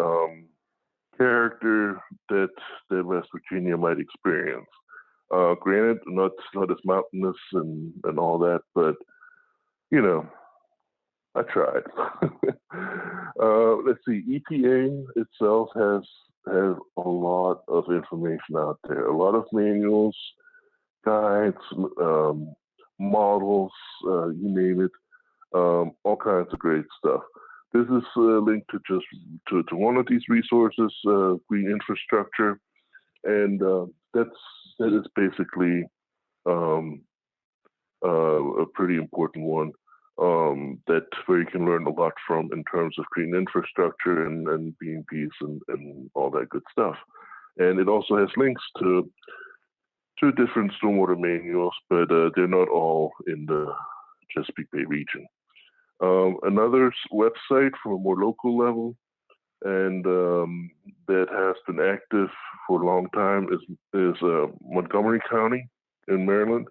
character that West Virginia might experience. Granted, not as mountainous and all that, but I tried. Let's see, EPA itself has a lot of information out there, a lot of manuals, guides, models, you name it, all kinds of great stuff. This is linked to one of these resources, green infrastructure, and that is basically a pretty important one where you can learn a lot from in terms of green infrastructure and BMPs and all that good stuff. And it also has links to different stormwater manuals, but they're not all in the Chesapeake Bay region. Another website from a more local level, and that has been active for a long time, is Montgomery County in Maryland.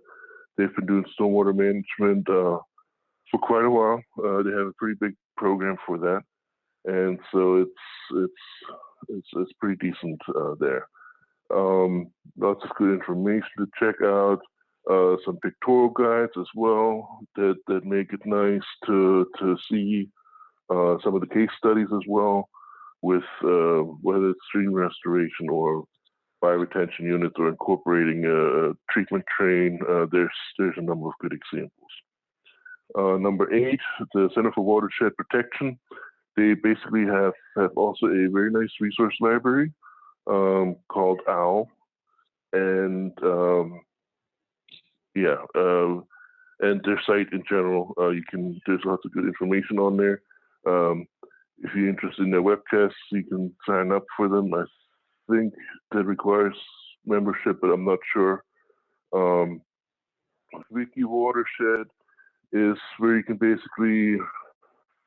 They've been doing stormwater management for quite a while. They have a pretty big program for that, and so it's pretty decent there. Lots of good information to check out. Some pictorial guides as well that make it nice to see some of the case studies as well, with whether it's stream restoration or bioretention units or incorporating a treatment train. There's a number of good examples. Number 8, the Center for Watershed Protection. They basically have also a very nice resource library called OWL, and and their site in general. There's lots of good information on there. If you're interested in their webcasts, you can sign up for them. I think that requires membership, but I'm not sure. Wiki Watershed is where you can basically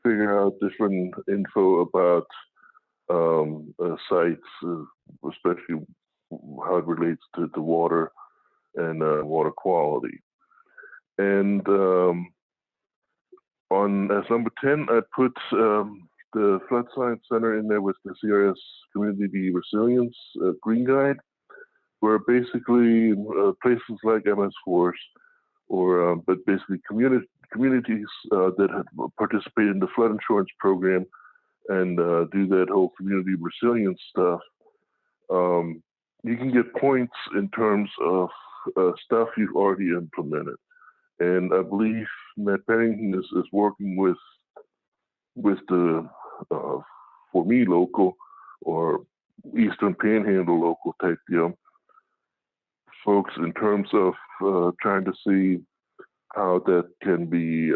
figure out different info about sites, especially how it relates to the water and water quality. And as number 10, I put the Flood Science Center in there with the CRS Community Resilience Green Guide, where basically places like MS4s, but basically communities that have participated in the flood insurance program and do that whole community resilience stuff, you can get points in terms of stuff you've already implemented. And I believe Matt Pennington is working with the For Me local or Eastern Panhandle local type deal folks in terms of trying to see how that can be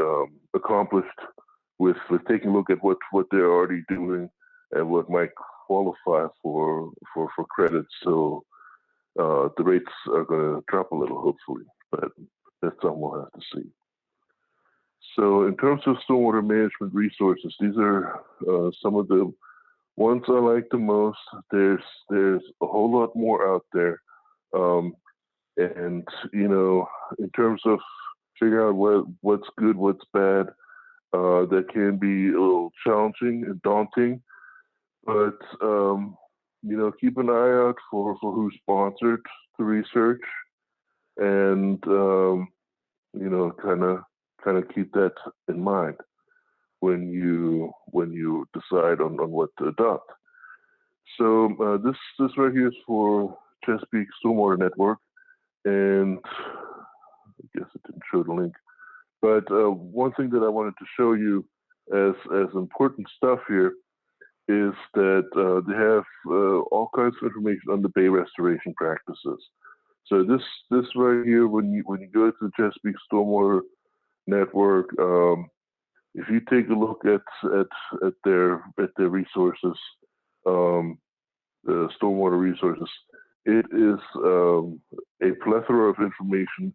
accomplished with taking a look at what they're already doing and what might qualify for credits. So the rates are going to drop a little, hopefully, but that's something we'll have to see. So in terms of stormwater management resources, these are some of the ones I like the most. There's a whole lot more out there. And, you know, in terms of figuring out what's good, what's bad, that can be a little challenging and daunting. But, you know, keep an eye out for who sponsored the research and, you know, kind of keep that in mind when you decide on what to adopt. So this right here is for Chesapeake Stormwater Network, and I guess it didn't show the link. But one thing that I wanted to show you as important stuff here is that they have all kinds of information on the bay restoration practices. So this right here, when you go to the Chesapeake Stormwater Network, if you take a look at their resources, the stormwater resources, it is a plethora of information,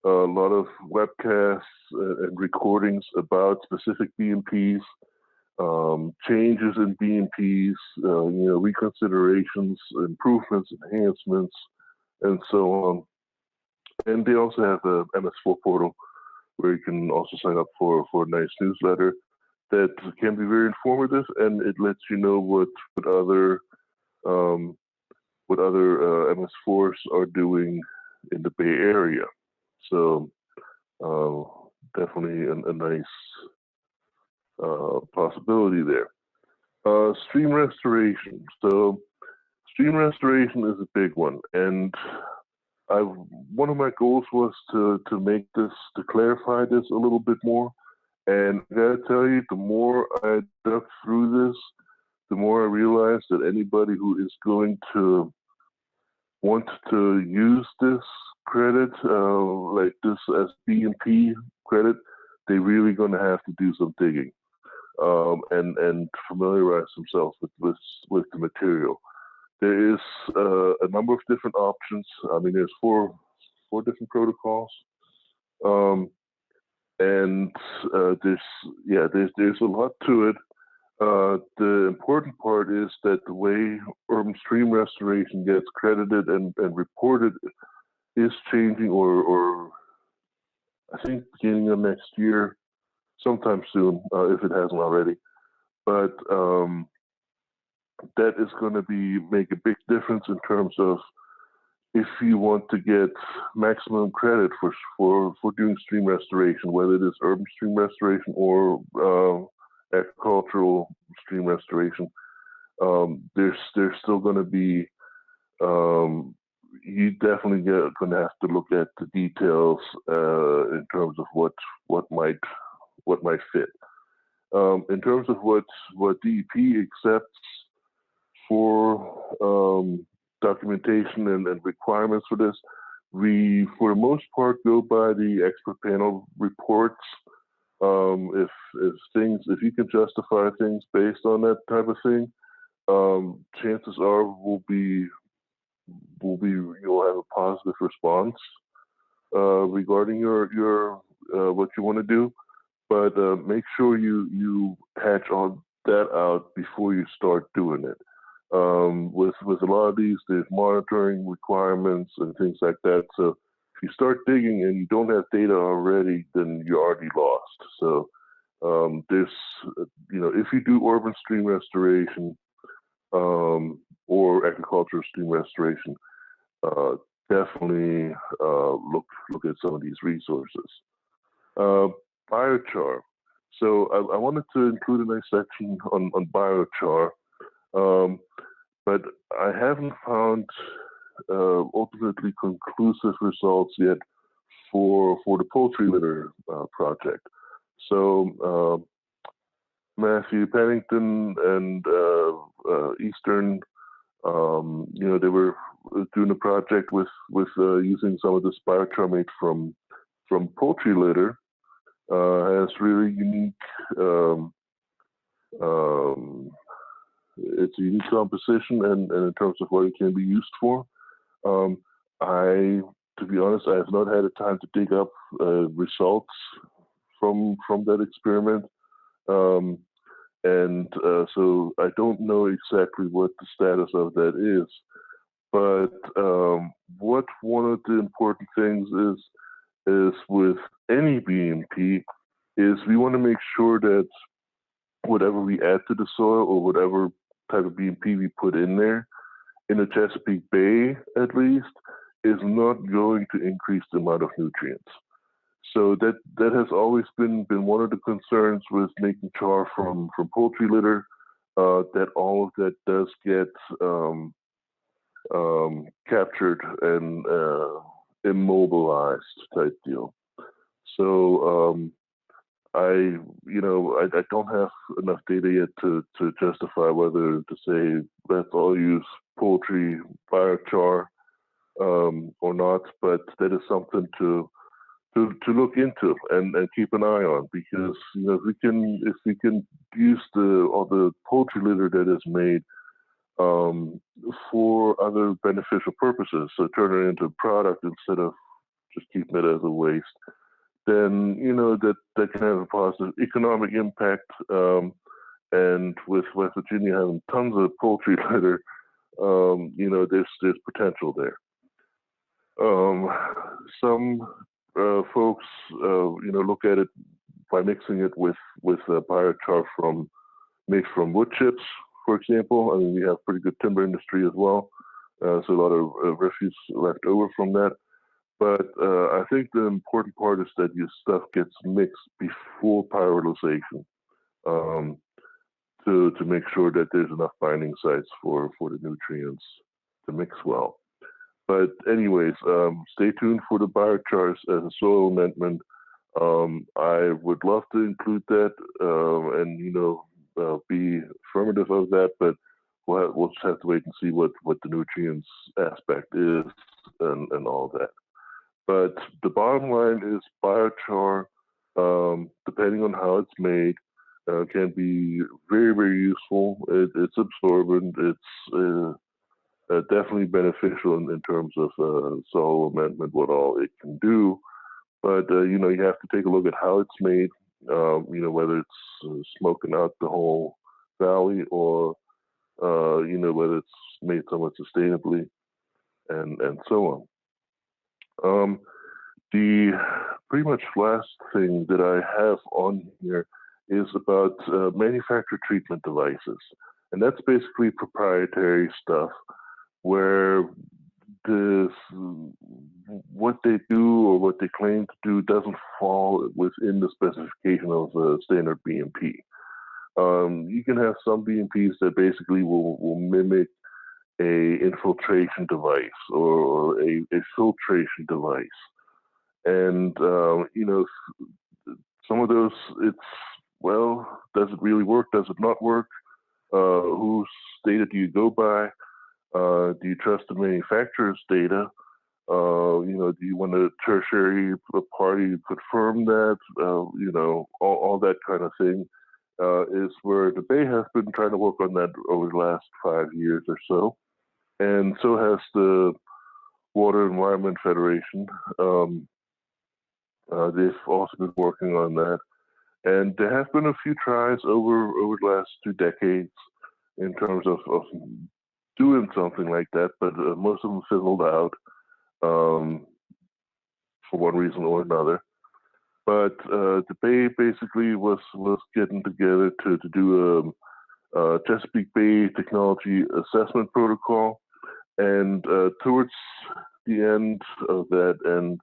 a lot of webcasts and recordings about specific BMPs, changes in BMPs, you know, reconsiderations, improvements, enhancements, and so on. And they also have a MS4 portal where you can also sign up for a nice newsletter that can be very informative, and it lets you know what other MS4s are doing in the Bay Area. So definitely a nice possibility there. Stream restoration. So stream restoration is a big one, and one of my goals was to clarify this a little bit more. And I gotta tell you, the more I dug through this, the more I realized that anybody who is going to want to use this credit, like this as BMP credit, they're really going to have to do some digging and familiarize themselves with the material. There is a number of different options. I mean, there's four different protocols, and there's a lot to it. The important part is that the way urban stream restoration gets credited and reported is changing, or I think beginning of next year, sometime soon, if it hasn't already. But that is going to make a big difference in terms of if you want to get maximum credit for doing stream restoration, whether it is urban stream restoration or agricultural stream restoration. There's still going to be you definitely going to have to look at the details in terms of what might fit. In terms of what DEP accepts for documentation and requirements for this, we for the most part go by the expert panel reports. If you can justify things based on that type of thing, chances are you'll have a positive response regarding your what you want to do. But make sure you hatch all that out before you start doing it. With a lot of these, there's monitoring requirements and things like that. So if you start digging and you don't have data already, then you're already lost. So there's, if you do urban stream restoration or agricultural stream restoration, definitely look at some of these resources. Biochar. So I wanted to include a nice section on biochar, but I haven't found ultimately conclusive results yet for the poultry litter project. So Matthew Pennington and Eastern, they were doing a project with using some of this biochar made from poultry litter. Has really unique. It's a unique composition, and in terms of what it can be used for, to be honest, I have not had the time to dig up results from that experiment, and so I don't know exactly what the status of that is. But what one of the important things is with any BMP is we want to make sure that whatever we add to the soil or whatever type of BMP we put in there, in the Chesapeake Bay at least, is not going to increase the amount of nutrients. So that has always been one of the concerns with making char from poultry litter, that all of that does get captured and immobilized type deal. So I don't have enough data yet to justify whether to say let's all use poultry biochar or not, but that is something to look into and keep an eye on, because if we can use all the poultry litter that is made for other beneficial purposes, so turn it into a product instead of just keeping it as a waste, then that can have a positive economic impact. And with West Virginia having tons of poultry litter, there's potential there. Some folks, look at it by mixing it with biochar made from wood chips, for example. I mean, we have pretty good timber industry as well, so a lot of refuse left over from that. But I think the important part is that your stuff gets mixed before pyrolyzation to make sure that there's enough binding sites for the nutrients to mix well. But anyways, stay tuned for the biochars as a soil amendment. I would love to include that and be affirmative of that, but we'll just have to wait and see what the nutrients aspect is and all that. But the bottom line is biochar, depending on how it's made, can be very, very useful. It's absorbent. It's definitely beneficial in terms of soil amendment, what all it can do. But you have to take a look at how it's made. Whether it's smoking out the whole valley or whether it's made somewhat sustainably, and so on. The pretty much last thing that I have on here is about manufactured treatment devices. And that's basically proprietary stuff where what they do or what they claim to do doesn't fall within the specification of standard BMP. You can have some BMPs that basically will mimic a infiltration device or a filtration device. And, some of those, does it really work? Does it not work? Whose data do you go by? Do you trust the manufacturer's data? Do you want a tertiary party to confirm that? All that kind of thing is where the Bay has been trying to work on that over the last 5 years or so. And so has the Water Environment Federation. They've also been working on that. And there have been a few tries over the last 2 decades in terms of doing something like that, but most of them fizzled out. for one reason or another. But the Bay basically was getting together to do a Chesapeake Bay Technology Assessment Protocol, and towards the end of that, and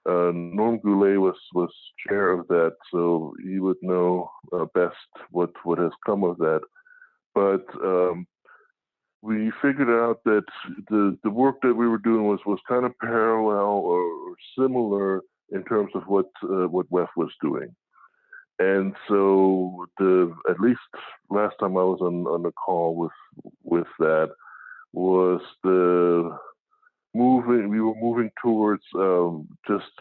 Norm Goulet was chair of that, so he would know best what has come of that. But we figured out that the work that we were doing was kind of parallel or similar in terms of what WEF was doing. And so at least last time I was on the call with that was we were moving towards just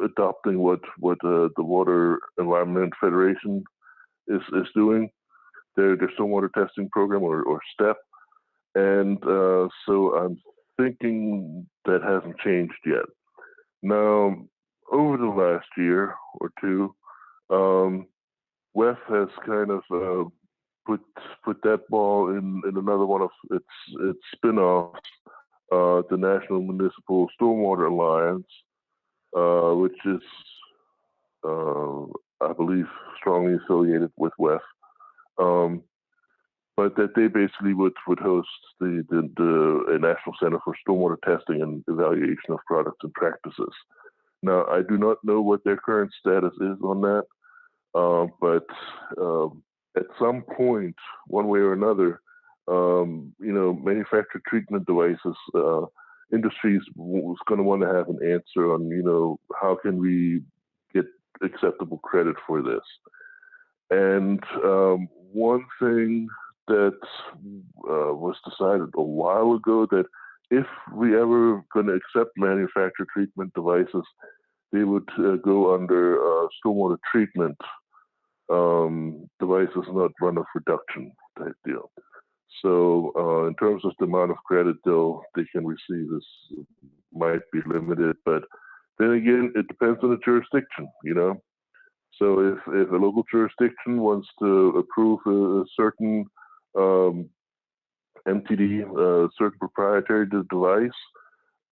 adopting what the Water Environment Federation is doing, their stormwater testing program or STEP. And so I'm thinking that hasn't changed yet. Now, over the last year or two, WEF has kind of put that ball in another one of its spin-offs, the National Municipal Stormwater Alliance, which is, I believe, strongly affiliated with WEF. But that they basically would host the National Center for Stormwater Testing and Evaluation of Products and Practices. Now, I do not know what their current status is on that, but at some point, one way or another, manufactured treatment devices industries was going to want to have an answer on, how can we get acceptable credit for this? And one thing that was decided a while ago, that if we ever going to accept manufactured treatment devices, they would go under stormwater treatment devices, not runoff reduction type deal. So in terms of the amount of credit they can receive, this might be limited, but then again, it depends on the jurisdiction, So if a local jurisdiction wants to approve a certain MTD, a certain proprietary device,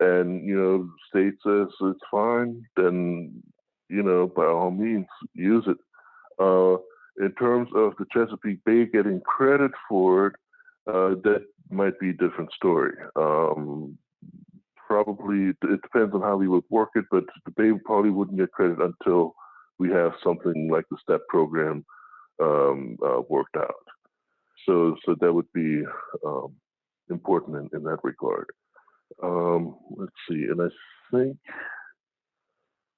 and state says it's fine, then by all means use it. In terms of the Chesapeake Bay getting credit for it, that might be a different story. Probably it depends on how we would work it, but the Bay probably wouldn't get credit until we have something like the STEP program worked out. So that would be important in that regard. Let's see, and I think,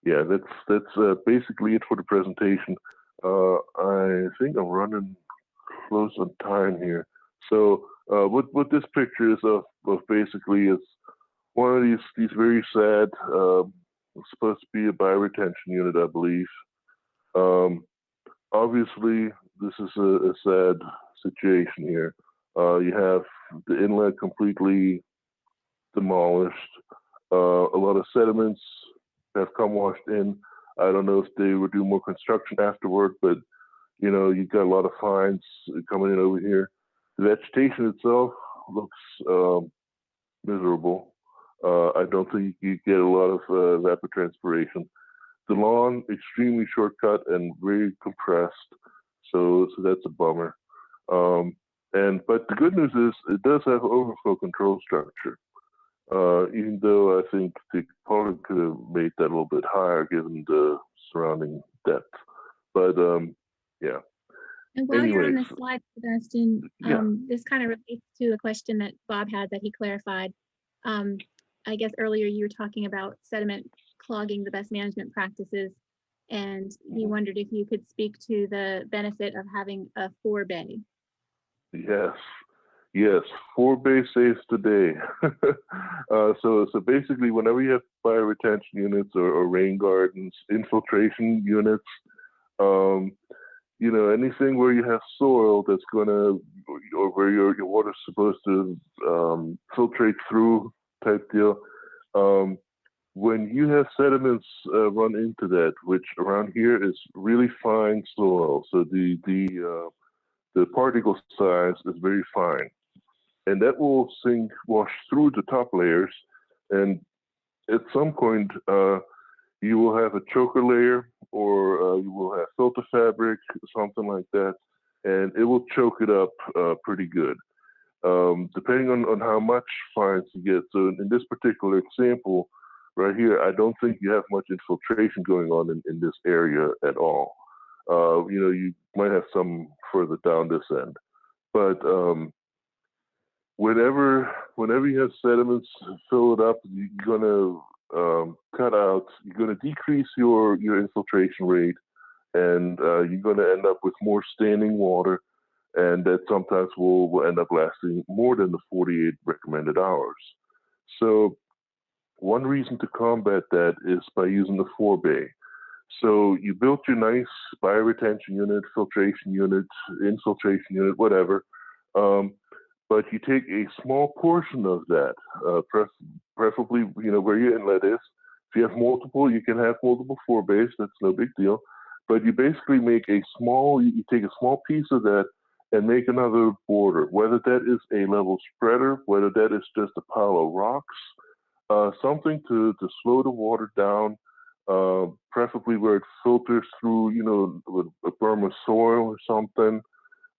that's basically it for the presentation. I think I'm running close on time here. So what this picture is of basically is one of these very sad, it's supposed to be a bioretention unit, I believe. Obviously, this is a sad situation here. You have the inlet completely demolished. A lot of sediments have come washed in. I don't know if they would do more construction afterward, but you've got a lot of fines coming in over here. The vegetation itself looks miserable. I don't think you get a lot of evapotranspiration. The lawn, extremely shortcut and very compressed, so that's a bummer. But the good news is it does have overflow control structure. Even though I think they probably could have made that a little bit higher given the surrounding depth. But yeah. And while you're on this slide, Sebastian, this kind of relates to a question that Bob had that he clarified. I guess earlier you were talking about sediment clogging the best management practices, and he wondered if you could speak to the benefit of having a 4-bay. Yes, 4-bay saves the day. So basically, whenever you have bioretention units or rain gardens, infiltration units, anything where you have soil that's or where your water's supposed to filtrate through type deal. When you have sediments run into that, which around here is really fine soil, so the particle size is very fine, and that will wash through the top layers, and at some point, you will have a choker layer, or you will have filter fabric, something like that, and it will choke it up pretty good, depending on how much fines you get. So in this particular example right here, I don't think you have much infiltration going on in this area at all. You might have some further down this end, but whenever you have sediments filled up, you're gonna you're gonna decrease your infiltration rate, and you're gonna end up with more standing water, and that sometimes will end up lasting more than the 48 recommended hours. So one reason to combat that is by using the 4-bay. So you built your nice bioretention unit, filtration unit, infiltration unit, whatever, but you take a small portion of that, preferably where your inlet is. If you have multiple, you can have multiple 4-bays. That's no big deal. But you basically make you take a small piece of that and make another border, whether that is a level spreader, whether that is just a pile of rocks, something to slow the water down, preferably where it filters through, with a berm of soil or something,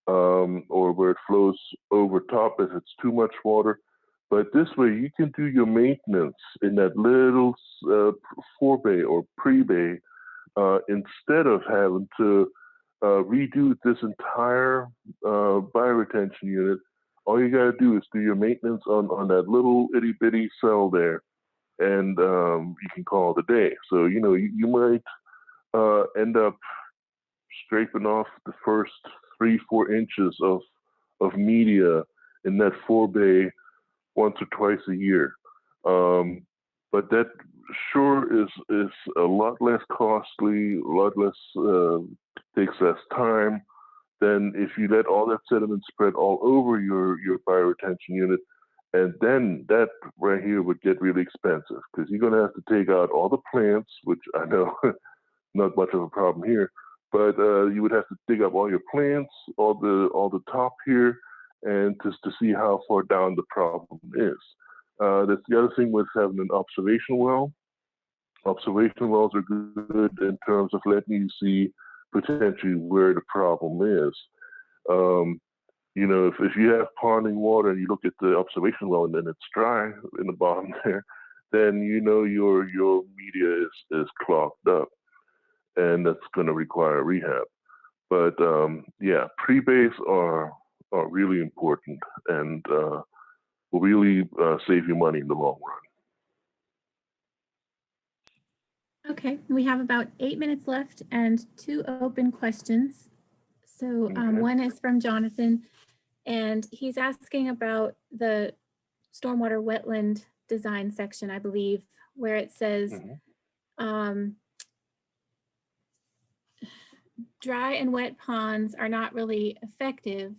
or where it flows over top if it's too much water. But this way you can do your maintenance in that little 4-bay or pre-bay, instead of having to redo this entire bioretention unit. All you gotta do is do your maintenance on that little itty bitty cell there, and you can call it a day. So you might end up scraping off the first 3-4 inches of media in that 4-bay once or twice a year, but that sure is a lot less costly, a lot less takes less time than if you let all that sediment spread all over your bioretention unit. And then that right here would get really expensive, because you're going to have to take out all the plants, which I know not much of a problem here, but you would have to dig up all your plants, all the top here, and just to see how far down the problem is. That's the other thing with having an observation well. Observation wells are good in terms of letting you see potentially where the problem is. If you have ponding water and you look at the observation well and then it's dry in the bottom there, then your media is clogged up, and that's going to require rehab. But yeah, pre-bays are really important, and will really save you money in the long run. Okay, we have about 8 minutes left and 2 open questions. So one is from Jonathan, and he's asking about the stormwater wetland design section, I believe, where it says dry and wet ponds are not really effective,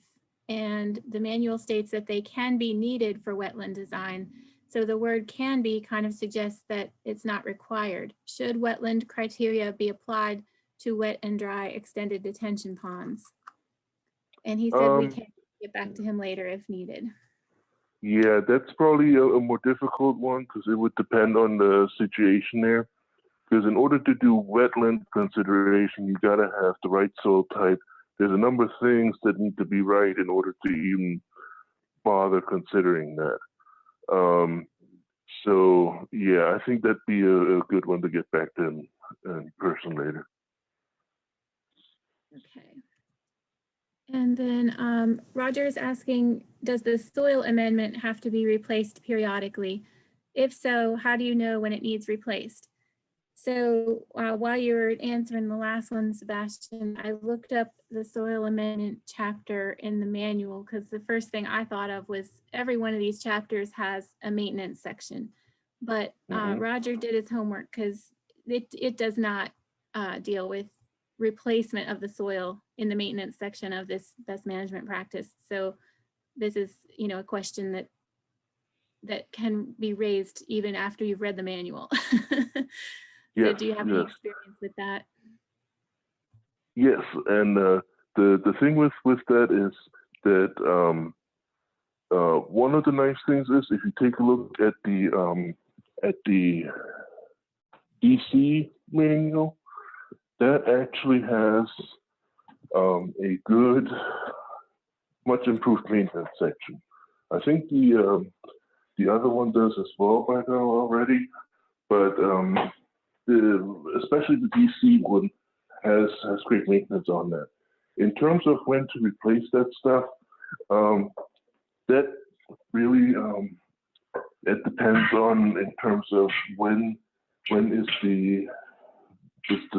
and the manual states that they can be needed for wetland design. So the word "can be" kind of suggests that it's not required. Should wetland criteria be applied to wet and dry extended detention ponds? And he said we can get back to him later if needed. Yeah, that's probably a more difficult one, because it would depend on the situation there. Because in order to do wetland consideration, you gotta have the right soil type. There's a number of things that need to be right in order to even bother considering that. So yeah, I think that'd be a good one to get back to in person later. Okay. And then Roger is asking, does the soil amendment have to be replaced periodically? If so, how do you know when it needs replaced? So while you were answering the last one, Sebastian, I looked up the soil amendment chapter in the manual, because the first thing I thought of was every one of these chapters has a maintenance section. But Roger did his homework, because it does not deal with replacement of the soil in the maintenance section of this best management practice. So this is, a question that can be raised even after you've read the manual. So do you have any experience with that? Yes, and the thing with that is that one of the nice things is, if you take a look at the at the DC manual, that actually has a good, much improved maintenance section. I think the other one does as well by now already, but especially the DC one has great maintenance on that. In terms of when to replace that stuff, that really it depends on in terms of when is the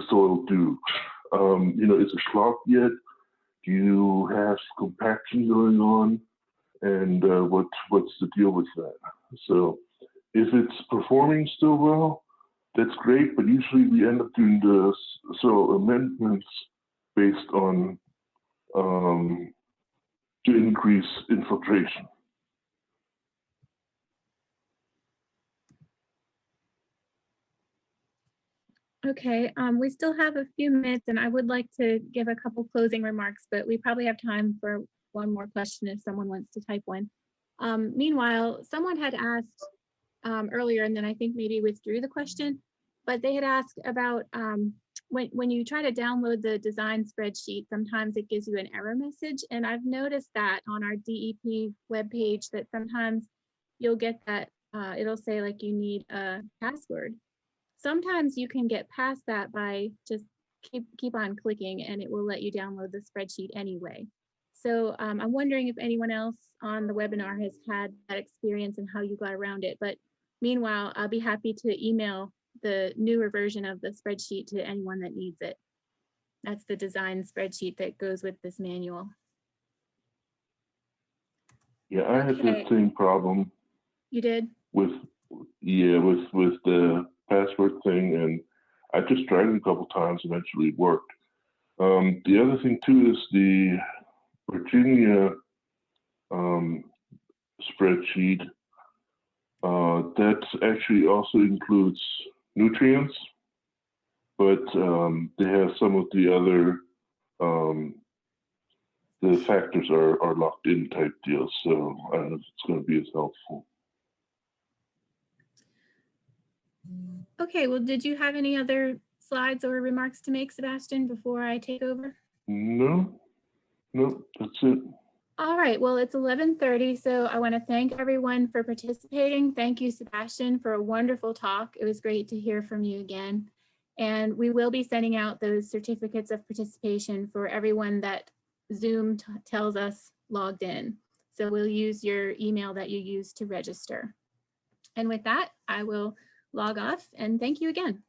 soil due. Is it clogged yet? Do you have compaction going on? And what's the deal with that? So if it's performing still well, that's great, but usually we end up doing the soil amendments based on to increase infiltration. Okay, we still have a few minutes and I would like to give a couple closing remarks, but we probably have time for one more question if someone wants to type one. Meanwhile, someone had asked earlier, and then I think maybe withdrew the question, but they had asked about when you try to download the design spreadsheet, sometimes it gives you an error message. And I've noticed that on our DEP webpage that sometimes you'll get that, it'll say like you need a password. Sometimes you can get past that by just keep on clicking and it will let you download the spreadsheet anyway. So I'm wondering if anyone else on the webinar has had that experience and how you got around it. But meanwhile, I'll be happy to email the newer version of the spreadsheet to anyone that needs it. That's the design spreadsheet that goes with this manual. Yeah, I had the same problem. You did? With the password thing, and I just tried it a couple times. Eventually, it worked. The other thing too is the Virginia spreadsheet. That actually also includes nutrients, but they have some of the other the factors are locked in type deals. So I don't know if it's going to be as helpful. Okay, well, did you have any other slides or remarks to make, Sebastian, before I take over? No, that's it. All right, well, it's 11:30, so I want to thank everyone for participating. Thank you, Sebastian, for a wonderful talk. It was great to hear from you again. And we will be sending out those certificates of participation for everyone that Zoom tells us logged in. So we'll use your email that you used to register. And with that, I will log off and thank you again.